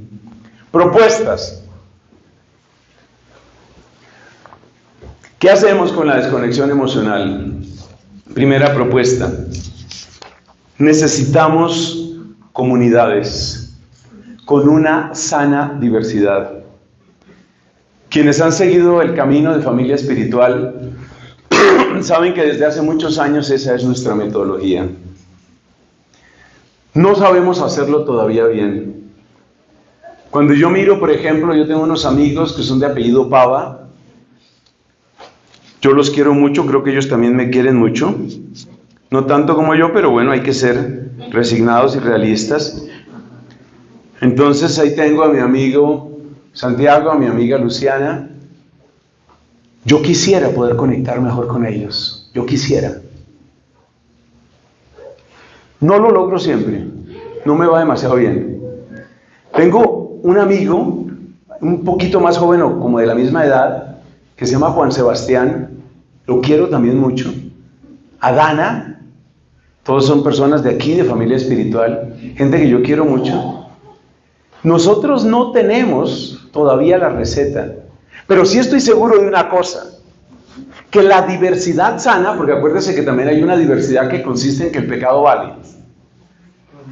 Propuestas. ¿Qué hacemos con la desconexión emocional? Primera propuesta. Necesitamos comunidades con una sana diversidad. Quienes han seguido el camino de familia espiritual saben que desde hace muchos años esa es nuestra metodología. No sabemos hacerlo todavía bien. Cuando yo miro, por ejemplo, yo tengo unos amigos que son de apellido Pava. Yo los quiero mucho, creo que ellos también me quieren mucho. No tanto como yo, pero bueno, hay que ser resignados y realistas. Entonces ahí tengo a mi amigo Santiago, a mi amiga Luciana. Yo quisiera poder conectar mejor con ellos. Yo quisiera. No lo logro siempre. No me va demasiado bien. Tengo un amigo, un poquito más joven o como de la misma edad, que se llama Juan Sebastián, lo quiero también mucho. A Dana, todos son personas de aquí, de familia espiritual, gente que yo quiero mucho. Nosotros no tenemos todavía la receta, pero sí estoy seguro de una cosa, que la diversidad sana, porque acuérdense que también hay una diversidad que consiste en que el pecado vale.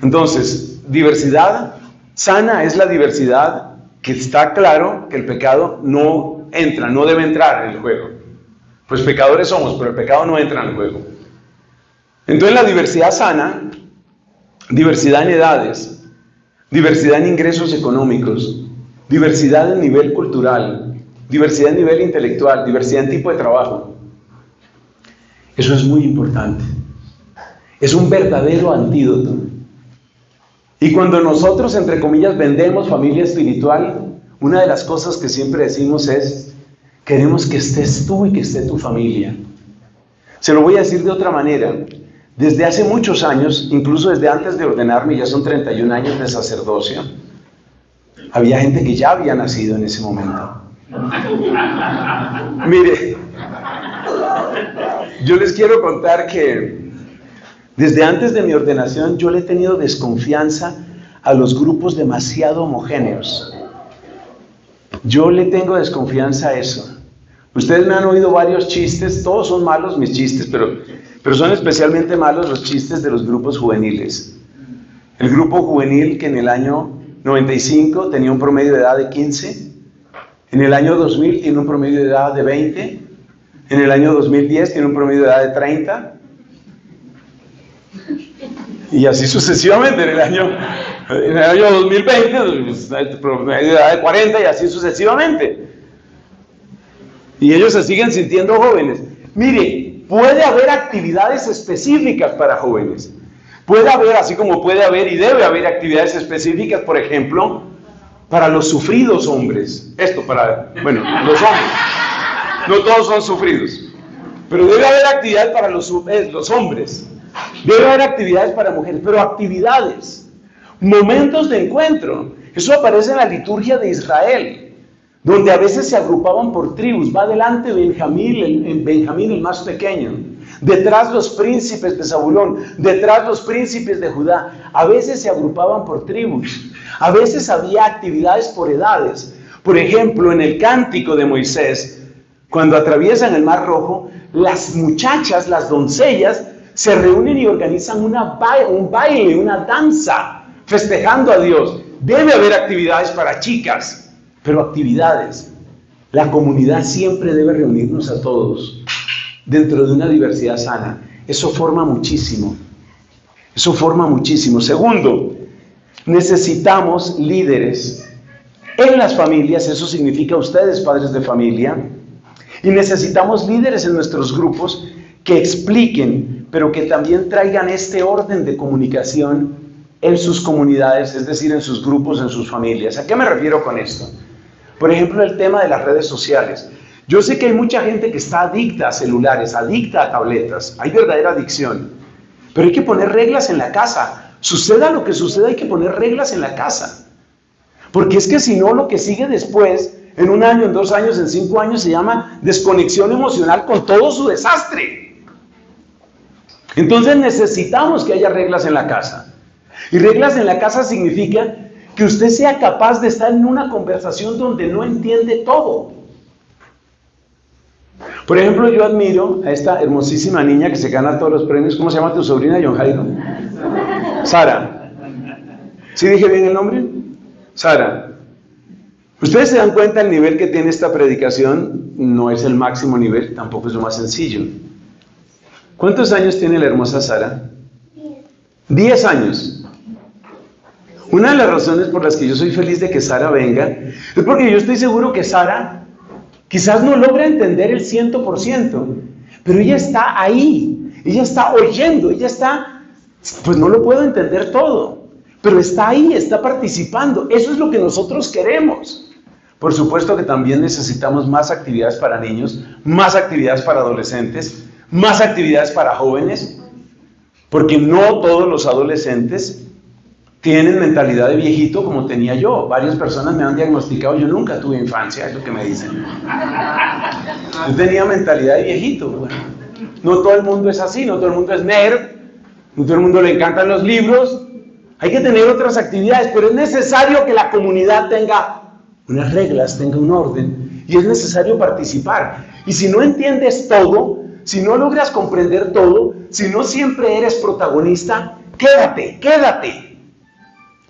Entonces, diversidad sana es la diversidad que está claro que el pecado no entra, no debe entrar en el juego. Pues pecadores somos, pero el pecado no entra en el juego. Entonces la diversidad sana, diversidad en edades, diversidad en ingresos económicos, diversidad en nivel cultural, diversidad en nivel intelectual, diversidad en tipo de trabajo. Eso es muy importante. Es un verdadero antídoto. Y cuando nosotros, entre comillas, vendemos familia espiritual, una de las cosas que siempre decimos es, queremos que estés tú y que esté tu familia. Se lo voy a decir de otra manera. Desde hace muchos años, incluso desde antes de ordenarme, ya son 31 años de sacerdocio, había gente que ya había nacido en ese momento. Mire, yo les quiero contar que desde antes de mi ordenación yo le he tenido desconfianza a los grupos demasiado homogéneos. Yo le tengo desconfianza a eso. Ustedes me han oído varios chistes, todos son malos mis chistes, pero son especialmente malos los chistes de los grupos juveniles. El grupo juvenil que en el año 95 tenía un promedio de edad de 15, en el año 2000 tiene un promedio de edad de 20, en el año 2010 tiene un promedio de edad de 30, y así sucesivamente. En el año 2020 promedio de edad de 40 y así sucesivamente. Y ellos se siguen sintiendo jóvenes. Mire, puede haber actividades específicas para jóvenes, Puede haber, así como puede haber y debe haber actividades específicas, por ejemplo, para los sufridos hombres. Esto para, bueno, los hombres. No todos son sufridos. Pero debe haber actividades para los hombres. Debe haber actividades para mujeres, pero actividades, momentos de encuentro. Eso aparece en la liturgia de Israel, donde a veces se agrupaban por tribus. Va adelante Benjamín el más pequeño, detrás los príncipes de Zabulón, detrás los príncipes de Judá. A veces se agrupaban por tribus, a veces había actividades por edades. Por ejemplo, en el cántico de Moisés, cuando atraviesan el Mar Rojo, las muchachas, las doncellas, se reúnen y organizan un baile, una danza, festejando a Dios. Debe haber actividades para chicas, pero actividades. La comunidad siempre debe reunirnos a todos dentro de una diversidad sana. Eso forma muchísimo. Eso forma muchísimo. Segundo, necesitamos líderes en las familias. Eso significa ustedes, padres de familia. Y necesitamos líderes en nuestros grupos que expliquen, pero que también traigan este orden de comunicación en sus comunidades, es decir, en sus grupos, en sus familias. ¿A qué me refiero con esto? Por ejemplo, el tema de las redes sociales. Yo sé que hay mucha gente que está adicta a celulares, adicta a tabletas. Hay verdadera adicción. Pero hay que poner reglas en la casa. Suceda lo que suceda, hay que poner reglas en la casa. Porque es que si no, lo que sigue después, en 1 año, en 2 años, en 5 años, se llama desconexión emocional con todo su desastre. Entonces necesitamos que haya reglas en la casa. Y reglas en la casa significa que usted sea capaz de estar en una conversación donde no entiende todo. Por ejemplo, yo admiro a esta hermosísima niña que se gana todos los premios. ¿Cómo se llama tu sobrina, John Jairo? Sara. ¿Sí dije bien el nombre? Sara. Ustedes se dan cuenta el nivel que tiene esta predicación. No es el máximo nivel, tampoco es lo más sencillo. ¿Cuántos años tiene la hermosa Sara? 10 años. Una de las razones por las que yo soy feliz de que Sara venga es porque yo estoy seguro que Sara quizás no logra entender el 100%, pero ella está ahí, ella está oyendo, ella está, pues no lo puedo entender todo, pero está ahí, está participando. Eso es lo que nosotros queremos. Por supuesto que también necesitamos más actividades para niños, más actividades para adolescentes, más actividades para jóvenes, porque no todos los adolescentes tienen mentalidad de viejito como tenía yo. Varias personas me han diagnosticado, yo nunca tuve infancia, es lo que me dicen. Yo tenía mentalidad de viejito. Bueno, no todo el mundo es así, no todo el mundo es nerd, no todo el mundo le encantan los libros. Hay que tener otras actividades, pero es necesario que la comunidad tenga unas reglas, tenga un orden, y es necesario participar. Y si no entiendes todo, si no logras comprender todo, si no siempre eres protagonista, quédate.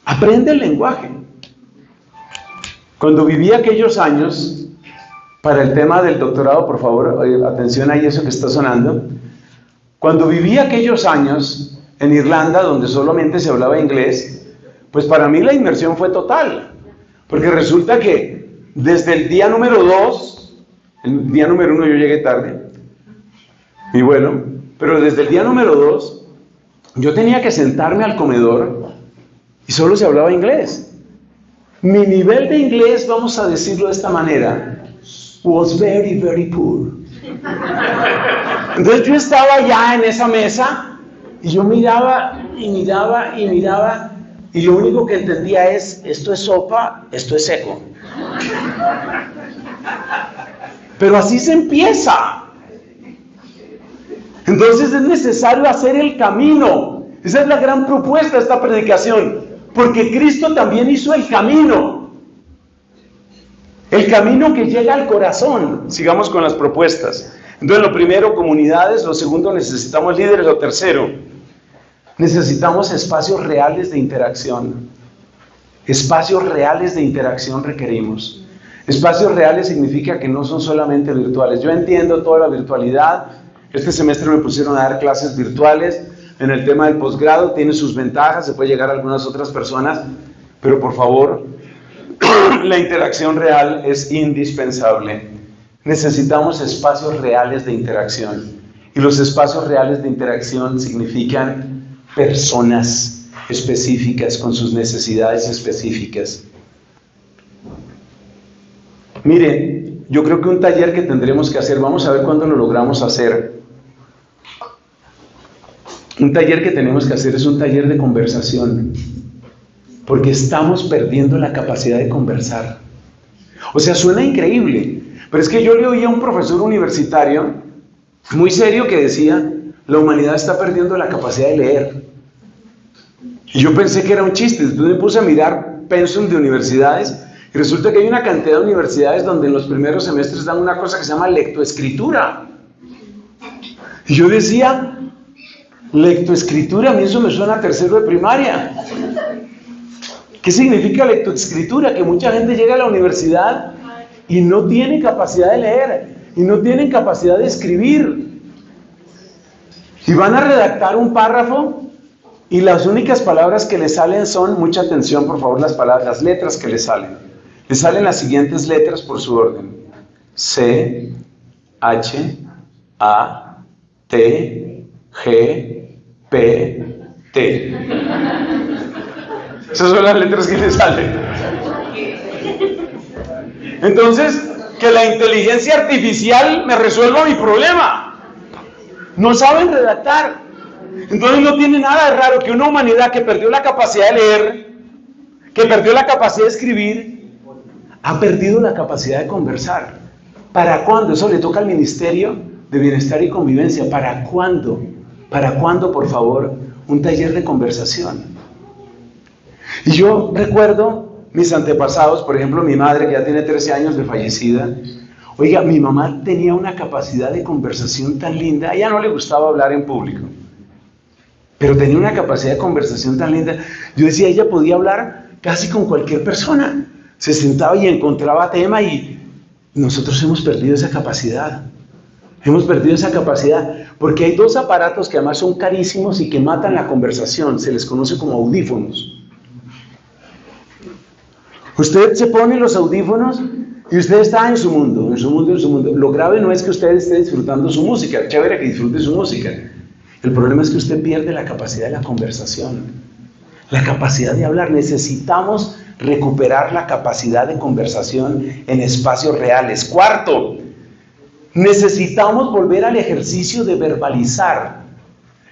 Aprende el lenguaje. Cuando viví aquellos años, para el tema del doctorado, por favor, atención ahí eso que está sonando. Cuando viví aquellos años en Irlanda, donde solamente se hablaba inglés, pues para mí la inmersión fue total. Porque resulta que desde el día número 2, el día número 1 yo llegué tarde, mi vuelo, pero desde el día número 2, yo tenía que sentarme al comedor y solo se hablaba inglés. Mi nivel de inglés, vamos a decirlo de esta manera, was very, very poor. Entonces yo estaba ya en esa mesa y yo miraba, y lo único que entendía es, esto es sopa, esto es seco. Pero así se empieza. Entonces es necesario hacer el camino. Esa es la gran propuesta de esta predicación. Porque Cristo también hizo el camino. El camino que llega al corazón. Sigamos con las propuestas. Entonces, lo primero, comunidades. Lo segundo, necesitamos líderes. Lo tercero, necesitamos espacios reales de interacción. Espacios reales de interacción requerimos. Espacios reales significa que no son solamente virtuales. Yo entiendo toda la virtualidad. Este semestre me pusieron a dar clases virtuales. En el tema del posgrado tiene sus ventajas, se puede llegar a algunas otras personas, pero por favor, la interacción real es indispensable. Necesitamos espacios reales de interacción. Y los espacios reales de interacción significan personas específicas con sus necesidades específicas. Mire, yo creo que un taller que tendremos que hacer, vamos a ver cuándo lo logramos hacer. Un taller que tenemos que hacer es un taller de conversación, porque estamos perdiendo la capacidad de conversar. O sea, suena increíble, pero es que yo le oí a un profesor universitario muy serio que decía: la humanidad está perdiendo la capacidad de leer. Y yo pensé que era un chiste. Después me puse a mirar pensum de universidades y resulta que hay una cantidad de universidades donde en los primeros semestres dan una cosa que se llama lectoescritura. Y yo decía: lectoescritura, a mí eso me suena a tercero de primaria. ¿Qué significa lectoescritura? Que mucha gente llega a la universidad y no tiene capacidad de leer y no tienen capacidad de escribir. Y van a redactar un párrafo y las únicas palabras que les salen son, mucha atención por favor, las letras que les salen. Les salen las siguientes letras por su orden: C, H, A, T, G, P, T. Esas son las letras que les salen. Entonces, que la inteligencia artificial me resuelva mi problema. No saben redactar. Entonces no tiene nada de raro que una humanidad que perdió la capacidad de leer, que perdió la capacidad de escribir, ha perdido la capacidad de conversar. ¿Para cuándo? Eso le toca al Ministerio de Bienestar y Convivencia. ¿Para cuándo? ¿Para cuándo, por favor, un taller de conversación? Y yo recuerdo mis antepasados, por ejemplo, mi madre, que ya tiene 13 años de fallecida. Oiga, mi mamá tenía una capacidad de conversación tan linda. A ella no le gustaba hablar en público, pero tenía una capacidad de conversación tan linda. Yo decía, ella podía hablar casi con cualquier persona. Se sentaba y encontraba tema, y nosotros hemos perdido esa capacidad. Hemos perdido esa capacidad porque hay dos aparatos que además son carísimos y que matan la conversación. Se les conoce como audífonos. Usted se pone los audífonos y usted está en su mundo, en su mundo, en su mundo. Lo grave no es que usted esté disfrutando su música, chévere que disfrute su música. El problema es que usted pierde la capacidad de la conversación, la capacidad de hablar. Necesitamos recuperar la capacidad de conversación en espacios reales. Cuarto, necesitamos volver al ejercicio de verbalizar.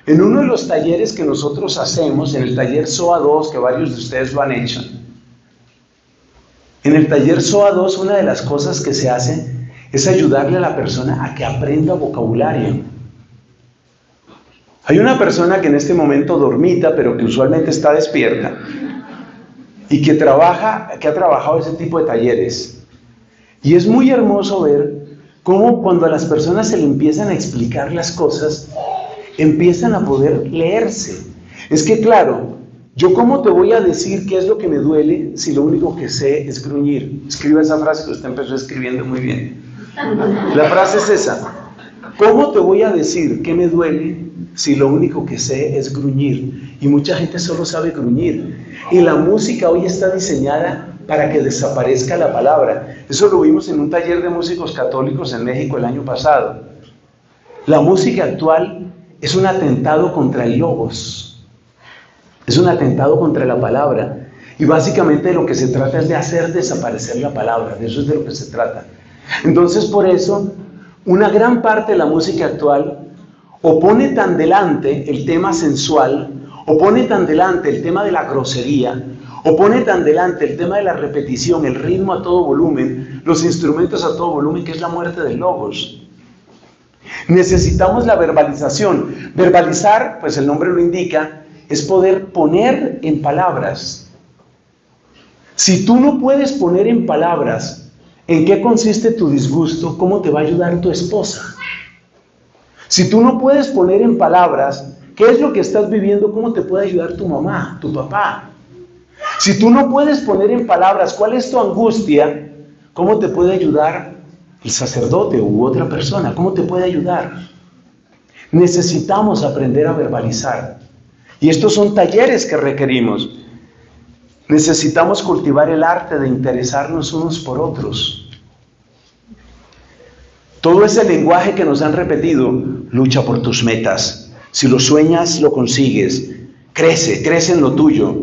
En uno de los talleres que nosotros hacemos, en el taller SOA 2, que varios de ustedes lo han hecho, en el taller SOA 2, una de las cosas que se hace es ayudarle a la persona a que aprenda vocabulario. Hay una persona que en este momento dormita, pero que usualmente está despierta, y que ha trabajado ese tipo de talleres. Y es muy hermoso ver cómo cuando a las personas se le empiezan a explicar las cosas, empiezan a poder leerse. Es que claro, ¿yo cómo te voy a decir qué es lo que me duele si lo único que sé es gruñir? Escriba esa frase que usted empezó escribiendo muy bien. La frase es esa: ¿cómo te voy a decir qué me duele si lo único que sé es gruñir? Y mucha gente solo sabe gruñir. Y la música hoy está diseñada para que desaparezca la palabra. Eso lo vimos en un taller de músicos católicos en México el año pasado. La música actual es un atentado contra el logos. Es un atentado contra la palabra. Y básicamente de lo que se trata es de hacer desaparecer la palabra. De eso es de lo que se trata. Entonces, por eso, una gran parte de la música actual o pone tan delante el tema sensual, o pone tan delante el tema de la grosería, o pone tan delante el tema de la repetición, el ritmo a todo volumen, los instrumentos a todo volumen, que es la muerte del logos. Necesitamos la verbalización. Verbalizar, pues el nombre lo indica, es poder poner en palabras. Si tú no puedes poner en palabras en qué consiste tu disgusto, ¿cómo te va a ayudar tu esposa? Si tú no puedes poner en palabras qué es lo que estás viviendo, ¿cómo te puede ayudar tu mamá, tu papá? Si tú no puedes poner en palabras cuál es tu angustia, ¿cómo te puede ayudar el sacerdote u otra persona? ¿Cómo te puede ayudar? Necesitamos aprender a verbalizar. Y estos son talleres que requerimos. Necesitamos cultivar el arte de interesarnos unos por otros. Todo ese lenguaje que nos han repetido: lucha por tus metas. Si lo sueñas, lo consigues. crece en lo tuyo.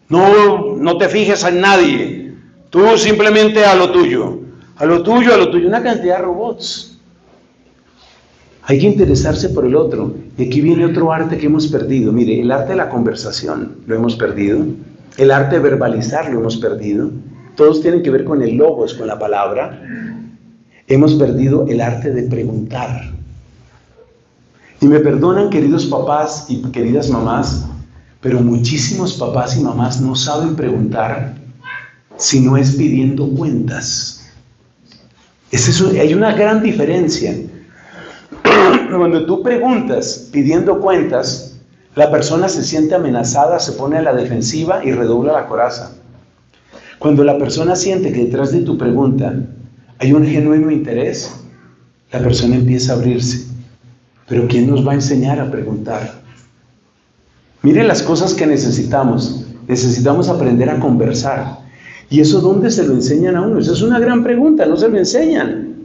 No te fijes en nadie. Tú simplemente a lo tuyo. Una cantidad de robots. Hay que interesarse por el otro. Y aquí viene otro arte que hemos perdido. Mire, el arte de la conversación lo hemos perdido. El arte de verbalizar lo hemos perdido. Todos tienen que ver con el logos, con la palabra. Hemos perdido el arte de preguntar. Y me perdonan, queridos papás y queridas mamás, pero muchísimos papás y mamás no saben preguntar si no es pidiendo cuentas. Hay una gran diferencia. Cuando tú preguntas pidiendo cuentas, la persona se siente amenazada, se pone a la defensiva y redobla la coraza. Cuando la persona siente que detrás de tu pregunta hay un genuino interés, la persona empieza a abrirse. Pero ¿quién nos va a enseñar a preguntar? Miren las cosas que necesitamos. Necesitamos aprender a conversar. ¿Y eso dónde se lo enseñan a uno? Esa es una gran pregunta, no se lo enseñan.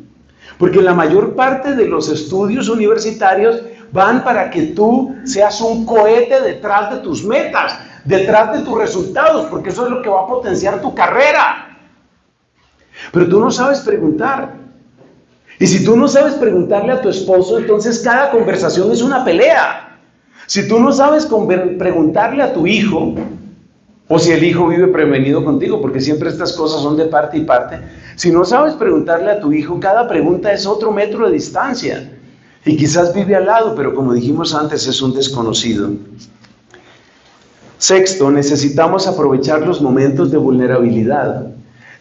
Porque la mayor parte de los estudios universitarios van para que tú seas un cohete detrás de tus metas, detrás de tus resultados, porque eso es lo que va a potenciar tu carrera. Pero tú no sabes preguntar. Y si tú no sabes preguntarle a tu esposo, entonces cada conversación es una pelea. Si tú no sabes preguntarle a tu hijo, o si el hijo vive prevenido contigo, porque siempre estas cosas son de parte y parte. Si no sabes preguntarle a tu hijo, cada pregunta es otro metro de distancia. Y quizás vive al lado, pero como dijimos antes, es un desconocido. Sexto, necesitamos aprovechar los momentos de vulnerabilidad.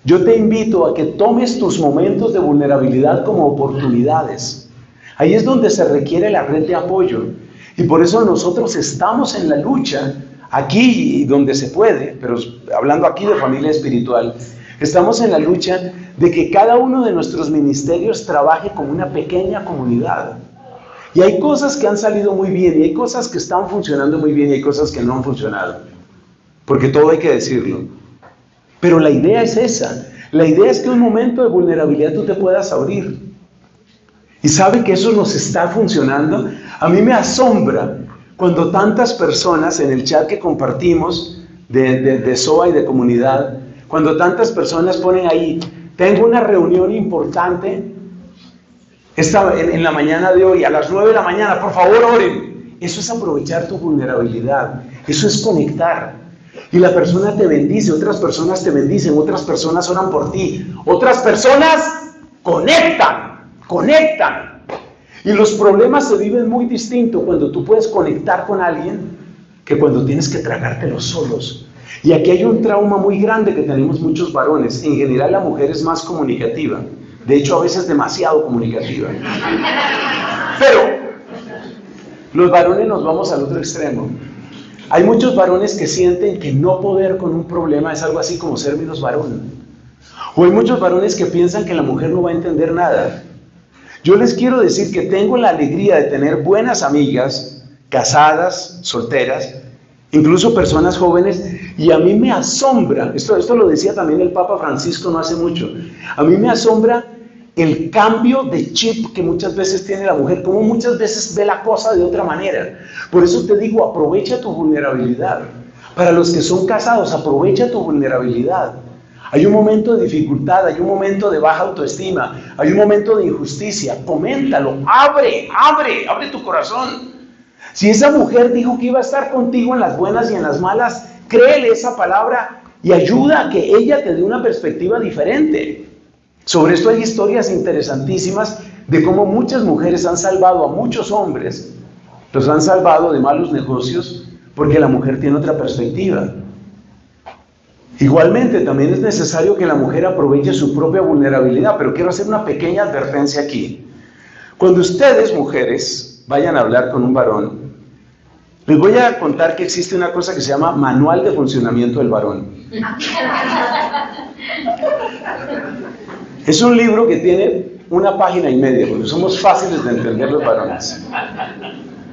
Yo te invito a que tomes tus momentos de vulnerabilidad como oportunidades. Ahí es donde se requiere la red de apoyo. Y por eso nosotros estamos en la lucha, aquí donde se puede, pero hablando aquí de familia espiritual, estamos en la lucha de que cada uno de nuestros ministerios trabaje como una pequeña comunidad. Y hay cosas que han salido muy bien, y hay cosas que están funcionando muy bien, y hay cosas que no han funcionado. Porque todo hay que decirlo. Pero la idea es esa. La idea es que en un momento de vulnerabilidad tú te puedas abrir. Y sabe que eso nos está funcionando. A mí me asombra cuando tantas personas en el chat que compartimos de SOA y de comunidad, cuando tantas personas ponen ahí, tengo una reunión importante en la mañana de hoy, a las 9 de la mañana, por favor oren. Eso es aprovechar tu vulnerabilidad. Eso es conectar. Y la persona te bendice, otras personas te bendicen, otras personas oran por ti, otras personas conectan. Y los problemas se viven muy distinto cuando tú puedes conectar con alguien que cuando tienes que tragártelos solos. Y aquí hay un trauma muy grande que tenemos muchos varones. En general la mujer es más comunicativa, de hecho a veces demasiado comunicativa. Pero los varones nos vamos al otro extremo. Hay muchos varones que sienten que no poder con un problema es algo así como ser menos varón. O hay muchos varones que piensan que la mujer no va a entender nada. Yo les quiero decir que tengo la alegría de tener buenas amigas, casadas, solteras, incluso personas jóvenes, y a mí me asombra, esto lo decía también el Papa Francisco no hace mucho, a mí me asombra el cambio de chip que muchas veces tiene la mujer, como muchas veces ve la cosa de otra manera. Por eso te digo, aprovecha tu vulnerabilidad. Para los que son casados, aprovecha tu vulnerabilidad. Hay un momento de dificultad, hay un momento de baja autoestima, hay un momento de injusticia. Coméntalo, abre tu corazón. Si esa mujer dijo que iba a estar contigo en las buenas y en las malas, créele esa palabra y ayuda a que ella te dé una perspectiva diferente. Sobre esto hay historias interesantísimas de cómo muchas mujeres han salvado a muchos hombres, los han salvado de malos negocios porque la mujer tiene otra perspectiva. Igualmente, también es necesario que la mujer aproveche su propia vulnerabilidad, pero quiero hacer una pequeña advertencia aquí. Cuando ustedes, mujeres, vayan a hablar con un varón, les voy a contar que existe una cosa que se llama Manual de Funcionamiento del Varón. Es un libro que tiene 1 página y media, porque somos fáciles de entender los varones.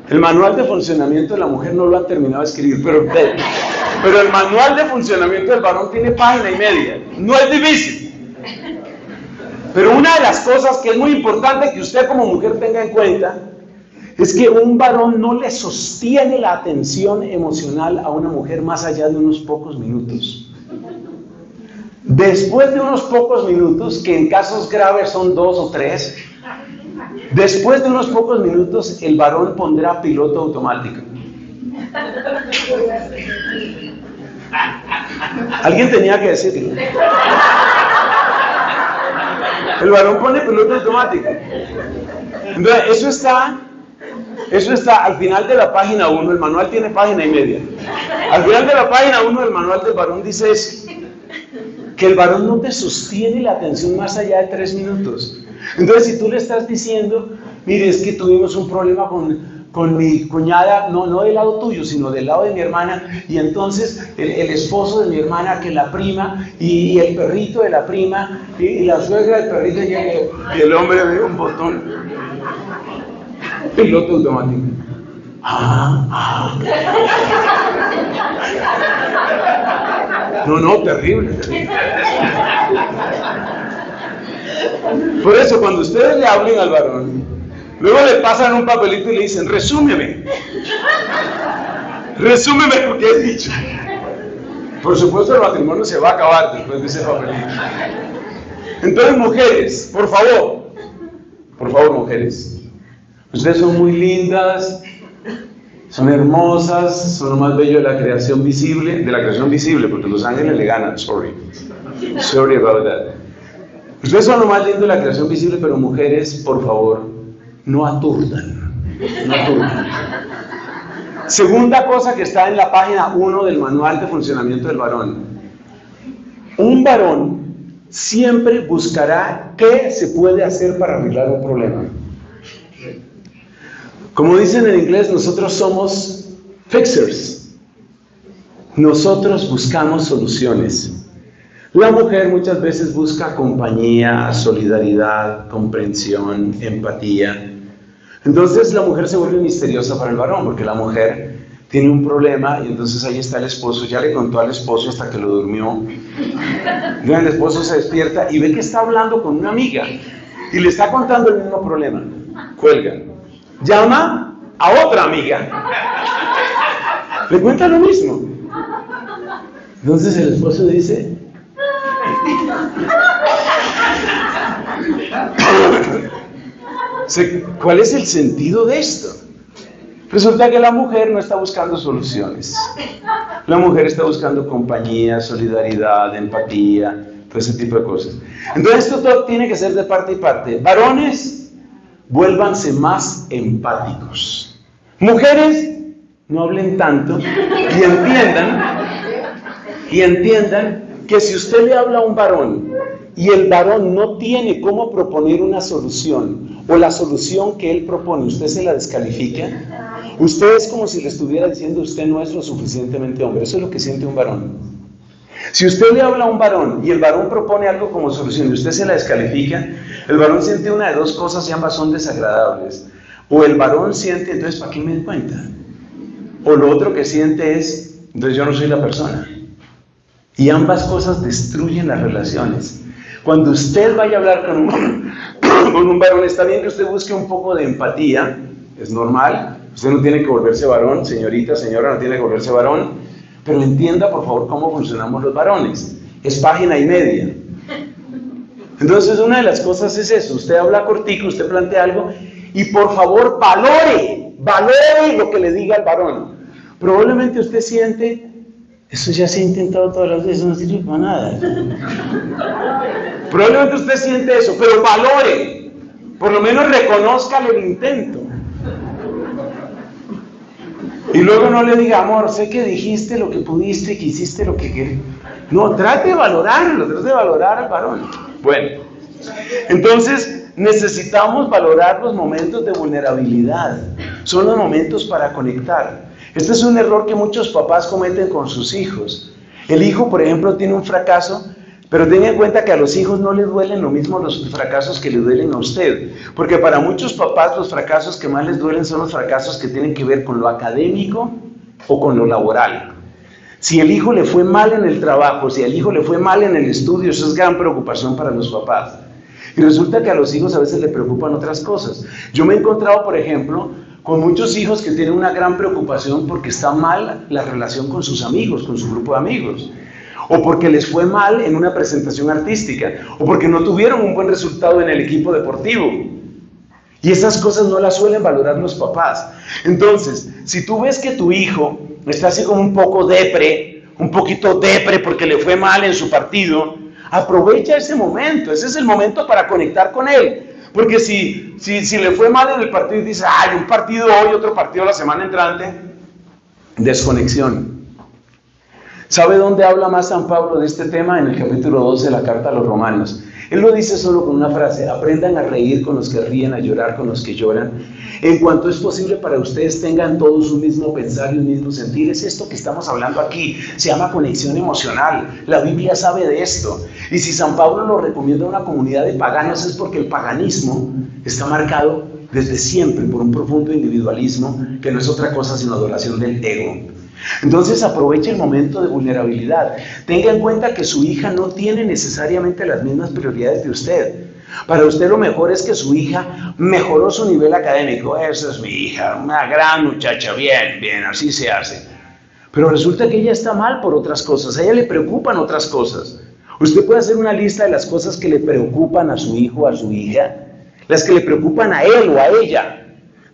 El Manual de Funcionamiento de la Mujer no lo han terminado de escribir, pero el Manual de Funcionamiento del Varón tiene 1 página y media. No es difícil. Pero una de las cosas que es muy importante que usted como mujer tenga en cuenta es que un varón no le sostiene la atención emocional a una mujer más allá de unos pocos minutos. Después de unos pocos minutos, que en casos graves son 2 o 3, después de unos pocos minutos el varón pondrá piloto automático. Alguien tenía que decirlo. El varón pone piloto automático. Entonces, eso está al final de la página 1, el manual tiene página y media. Al final de la página 1 del manual del varón dice eso, que el varón no te sostiene la atención más allá de 3 minutos. Entonces, si tú le estás diciendo, mire, es que tuvimos un problema con mi cuñada, no del lado tuyo, sino del lado de mi hermana, y entonces el esposo de mi hermana, que la prima, y el perrito de la prima, y la suegra del perrito, y el hombre ve un botón, piloto automático. No, terrible. Por eso, cuando ustedes le hablen al varón, luego le pasan un papelito y le dicen, resúmeme lo que he dicho. Por supuesto, el matrimonio se va a acabar después de ese papelito. Entonces, mujeres, por favor, mujeres, ustedes son muy lindas, son hermosas, son lo más bello de la creación visible, porque los ángeles le ganan, sorry about that. Ustedes son lo más lindo de la creación visible, pero mujeres, por favor, no aturdan. Segunda cosa que está en la página 1 del manual de funcionamiento del varón. Un varón siempre buscará qué se puede hacer para arreglar un problema. Como dicen en inglés, nosotros somos fixers. Nosotros buscamos soluciones. La mujer muchas veces busca compañía, solidaridad, comprensión, empatía. Entonces la mujer se vuelve misteriosa para el varón, porque la mujer tiene un problema y entonces ahí está el esposo, ya le contó al esposo hasta que lo durmió. El esposo se despierta y ve que está hablando con una amiga y le está contando el mismo problema. Cuelga. Llama a otra amiga. Le cuenta lo mismo. Entonces el esposo dice, ¿cuál es el sentido de esto? Resulta que la mujer no está buscando soluciones. La mujer está buscando compañía, solidaridad, empatía, todo ese tipo de cosas. Entonces esto todo tiene que ser de parte y parte. Varones, vuélvanse más empáticos. Mujeres, no hablen tanto y entiendan que si usted le habla a un varón y el varón no tiene cómo proponer una solución, o la solución que él propone, usted se la descalifica, usted es como si le estuviera diciendo, usted no es lo suficientemente hombre. Eso es lo que siente un varón. Si usted le habla a un varón y el varón propone algo como solución y usted se la descalifica, el varón siente una de dos cosas y ambas son desagradables. O el varón siente, entonces, ¿para qué me doy cuenta? O lo otro que siente es, entonces yo no soy la persona. Y ambas cosas destruyen las relaciones. Cuando usted vaya a hablar con un varón, está bien que usted busque un poco de empatía, es normal. Usted no tiene que volverse varón, señorita, señora, no tiene que volverse varón, pero entienda, por favor, cómo funcionamos los varones. Es página y media. Entonces, una de las cosas es eso. Usted habla cortico, usted plantea algo, y por favor, valore lo que le diga el varón. Probablemente usted siente, eso ya se ha intentado todas las veces, no sirve para nada. Probablemente usted siente eso, pero valore, por lo menos reconózcale el intento. Y luego no le diga, amor, sé que dijiste lo que pudiste, que hiciste lo que querías. No, trate de valorarlo, trate de valorar al varón. Bueno, entonces necesitamos valorar los momentos de vulnerabilidad. Son los momentos para conectar. Este es un error que muchos papás cometen con sus hijos. El hijo, por ejemplo, tiene un fracaso, pero tenga en cuenta que a los hijos no les duelen lo mismo los fracasos que le duelen a usted. Porque para muchos papás los fracasos que más les duelen son los fracasos que tienen que ver con lo académico o con lo laboral. Si el hijo le fue mal en el trabajo, si al hijo le fue mal en el estudio, eso es gran preocupación para los papás. Y resulta que a los hijos a veces les preocupan otras cosas. Yo me he encontrado, por ejemplo, con muchos hijos que tienen una gran preocupación porque está mal la relación con sus amigos, con su grupo de amigos, o porque les fue mal en una presentación artística, o porque no tuvieron un buen resultado en el equipo deportivo. Y esas cosas no las suelen valorar los papás. Entonces, si tú ves que tu hijo está así como un poquito depre porque le fue mal en su partido, aprovecha ese momento. Ese es el momento para conectar con él. Porque si le fue mal en el partido y dice, ay, un partido hoy, otro partido la semana entrante, desconexión. ¿Sabe dónde habla más San Pablo de este tema? En el capítulo 12 de la carta a los Romanos. Él lo dice solo con una frase: aprendan a reír con los que ríen, a llorar con los que lloran. En cuanto es posible para ustedes, tengan todos un mismo pensar y un mismo sentir. Es esto que estamos hablando aquí. Se llama conexión emocional. La Biblia sabe de esto. Y si San Pablo lo recomienda a una comunidad de paganos, es porque el paganismo está marcado desde siempre por un profundo individualismo que no es otra cosa sino adoración del ego. Entonces aproveche el momento de vulnerabilidad. Tenga en cuenta que su hija no tiene necesariamente las mismas prioridades de usted. Para usted lo mejor es que su hija mejoró su nivel académico. Esa es mi hija, una gran muchacha, bien, así se hace. Pero resulta que ella está mal por otras cosas, a ella le preocupan otras cosas. Usted puede hacer una lista de las cosas que le preocupan a su hijo o a su hija, las que le preocupan a él o a ella.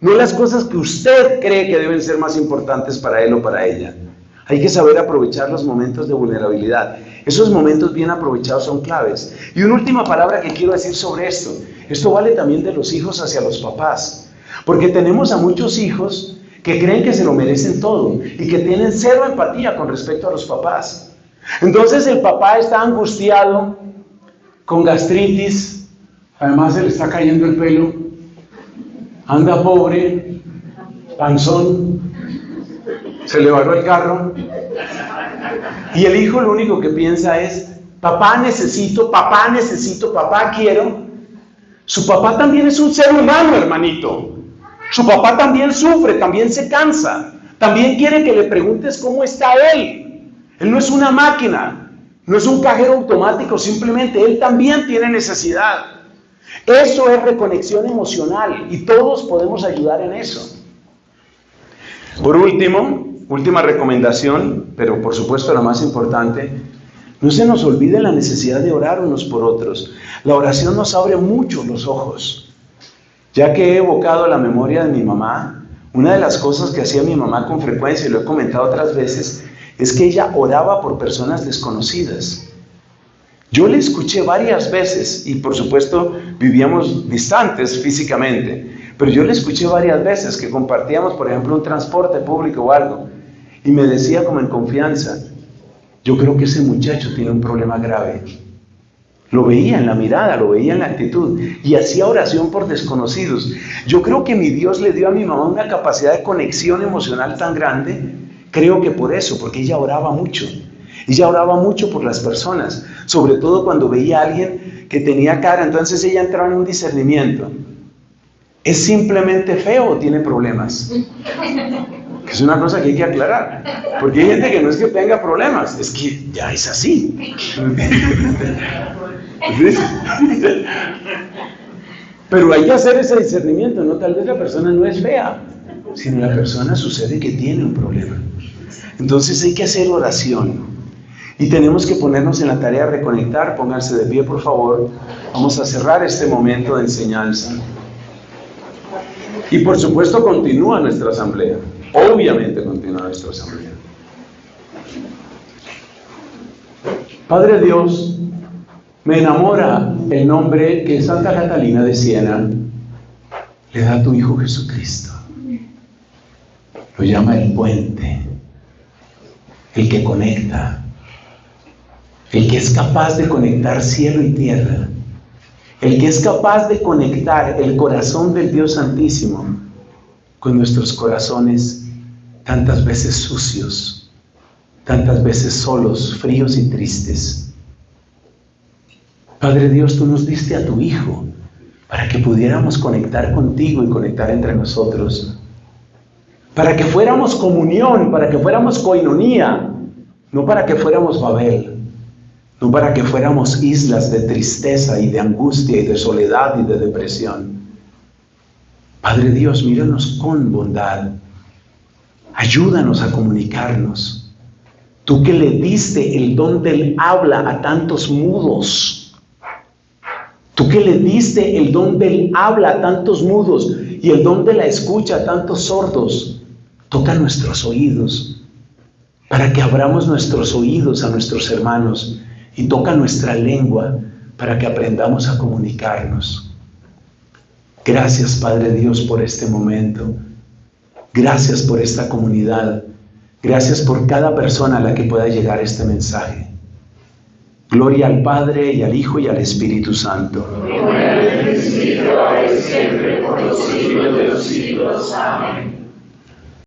No las cosas que usted cree que deben ser más importantes para él o para ella. Hay que saber aprovechar los momentos de vulnerabilidad. Esos momentos bien aprovechados son claves. Y una última palabra que quiero decir sobre esto. Esto vale también de los hijos hacia los papás. Porque tenemos a muchos hijos que creen que se lo merecen todo y que tienen cero empatía con respecto a los papás. Entonces el papá está angustiado, con gastritis, además se le está cayendo el pelo, anda pobre, panzón, se le varó el carro, y el hijo lo único que piensa es: papá necesito, papá quiero. Su papá también es un ser humano, hermanito. Su papá también sufre, también se cansa, también quiere que le preguntes cómo está él. Él no es una máquina, no es un cajero automático, simplemente él también tiene necesidad. Eso es reconexión emocional y todos podemos ayudar en eso. Por último, última recomendación, pero por supuesto la más importante: no se nos olvide la necesidad de orar unos por otros. La oración nos abre mucho los ojos. Ya que he evocado la memoria de mi mamá, una de las cosas que hacía mi mamá con frecuencia, y lo he comentado otras veces, es que ella oraba por personas desconocidas. Yo le escuché varias veces, y por supuesto vivíamos distantes físicamente, pero yo le escuché varias veces que compartíamos, por ejemplo, un transporte público o algo, y me decía como en confianza: yo creo que ese muchacho tiene un problema grave. Lo veía en la mirada, lo veía en la actitud, y hacía oración por desconocidos. Yo creo que mi Dios le dio a mi mamá una capacidad de conexión emocional tan grande, creo que por eso, porque ella oraba mucho. Ella oraba mucho por las personas, sobre todo cuando veía a alguien que tenía cara. Entonces ella entraba en un discernimiento: ¿es simplemente feo o tiene problemas? Que es una cosa que hay que aclarar, porque hay gente que no es que tenga problemas, es que ya es así. Pero hay que hacer ese discernimiento, ¿no? Tal vez la persona no es fea, sino la persona sucede que tiene un problema. Entonces hay que hacer oración. Y tenemos que ponernos en la tarea de reconectar. Pónganse de pie, por favor. Vamos a cerrar este momento de enseñanza. Y por supuesto continúa nuestra asamblea. Obviamente continúa nuestra asamblea. Padre Dios, me enamora el nombre que Santa Catalina de Siena le da a tu Hijo Jesucristo. Lo llama el puente, el que conecta, el que es capaz de conectar cielo y tierra, el que es capaz de conectar el corazón del Dios Santísimo con nuestros corazones tantas veces sucios, tantas veces solos, fríos y tristes. Padre Dios, tú nos diste a tu Hijo para que pudiéramos conectar contigo y conectar entre nosotros, para que fuéramos comunión, para que fuéramos coinonía, no para que fuéramos Babel, no para que fuéramos islas de tristeza y de angustia y de soledad y de depresión. Padre Dios, míranos con bondad. Ayúdanos a comunicarnos. Tú que le diste el don del habla a tantos mudos. Tú que le diste el don del habla a tantos mudos y el don de la escucha a tantos sordos. Toca nuestros oídos para que abramos nuestros oídos a nuestros hermanos y toca nuestra lengua para que aprendamos a comunicarnos. Gracias, Padre Dios, por este momento. Gracias por esta comunidad. Gracias por cada persona a la que pueda llegar este mensaje. Gloria al Padre, y al Hijo, y al Espíritu Santo. Como era en el principio, ahora y siempre, por los siglos de los siglos. Amén.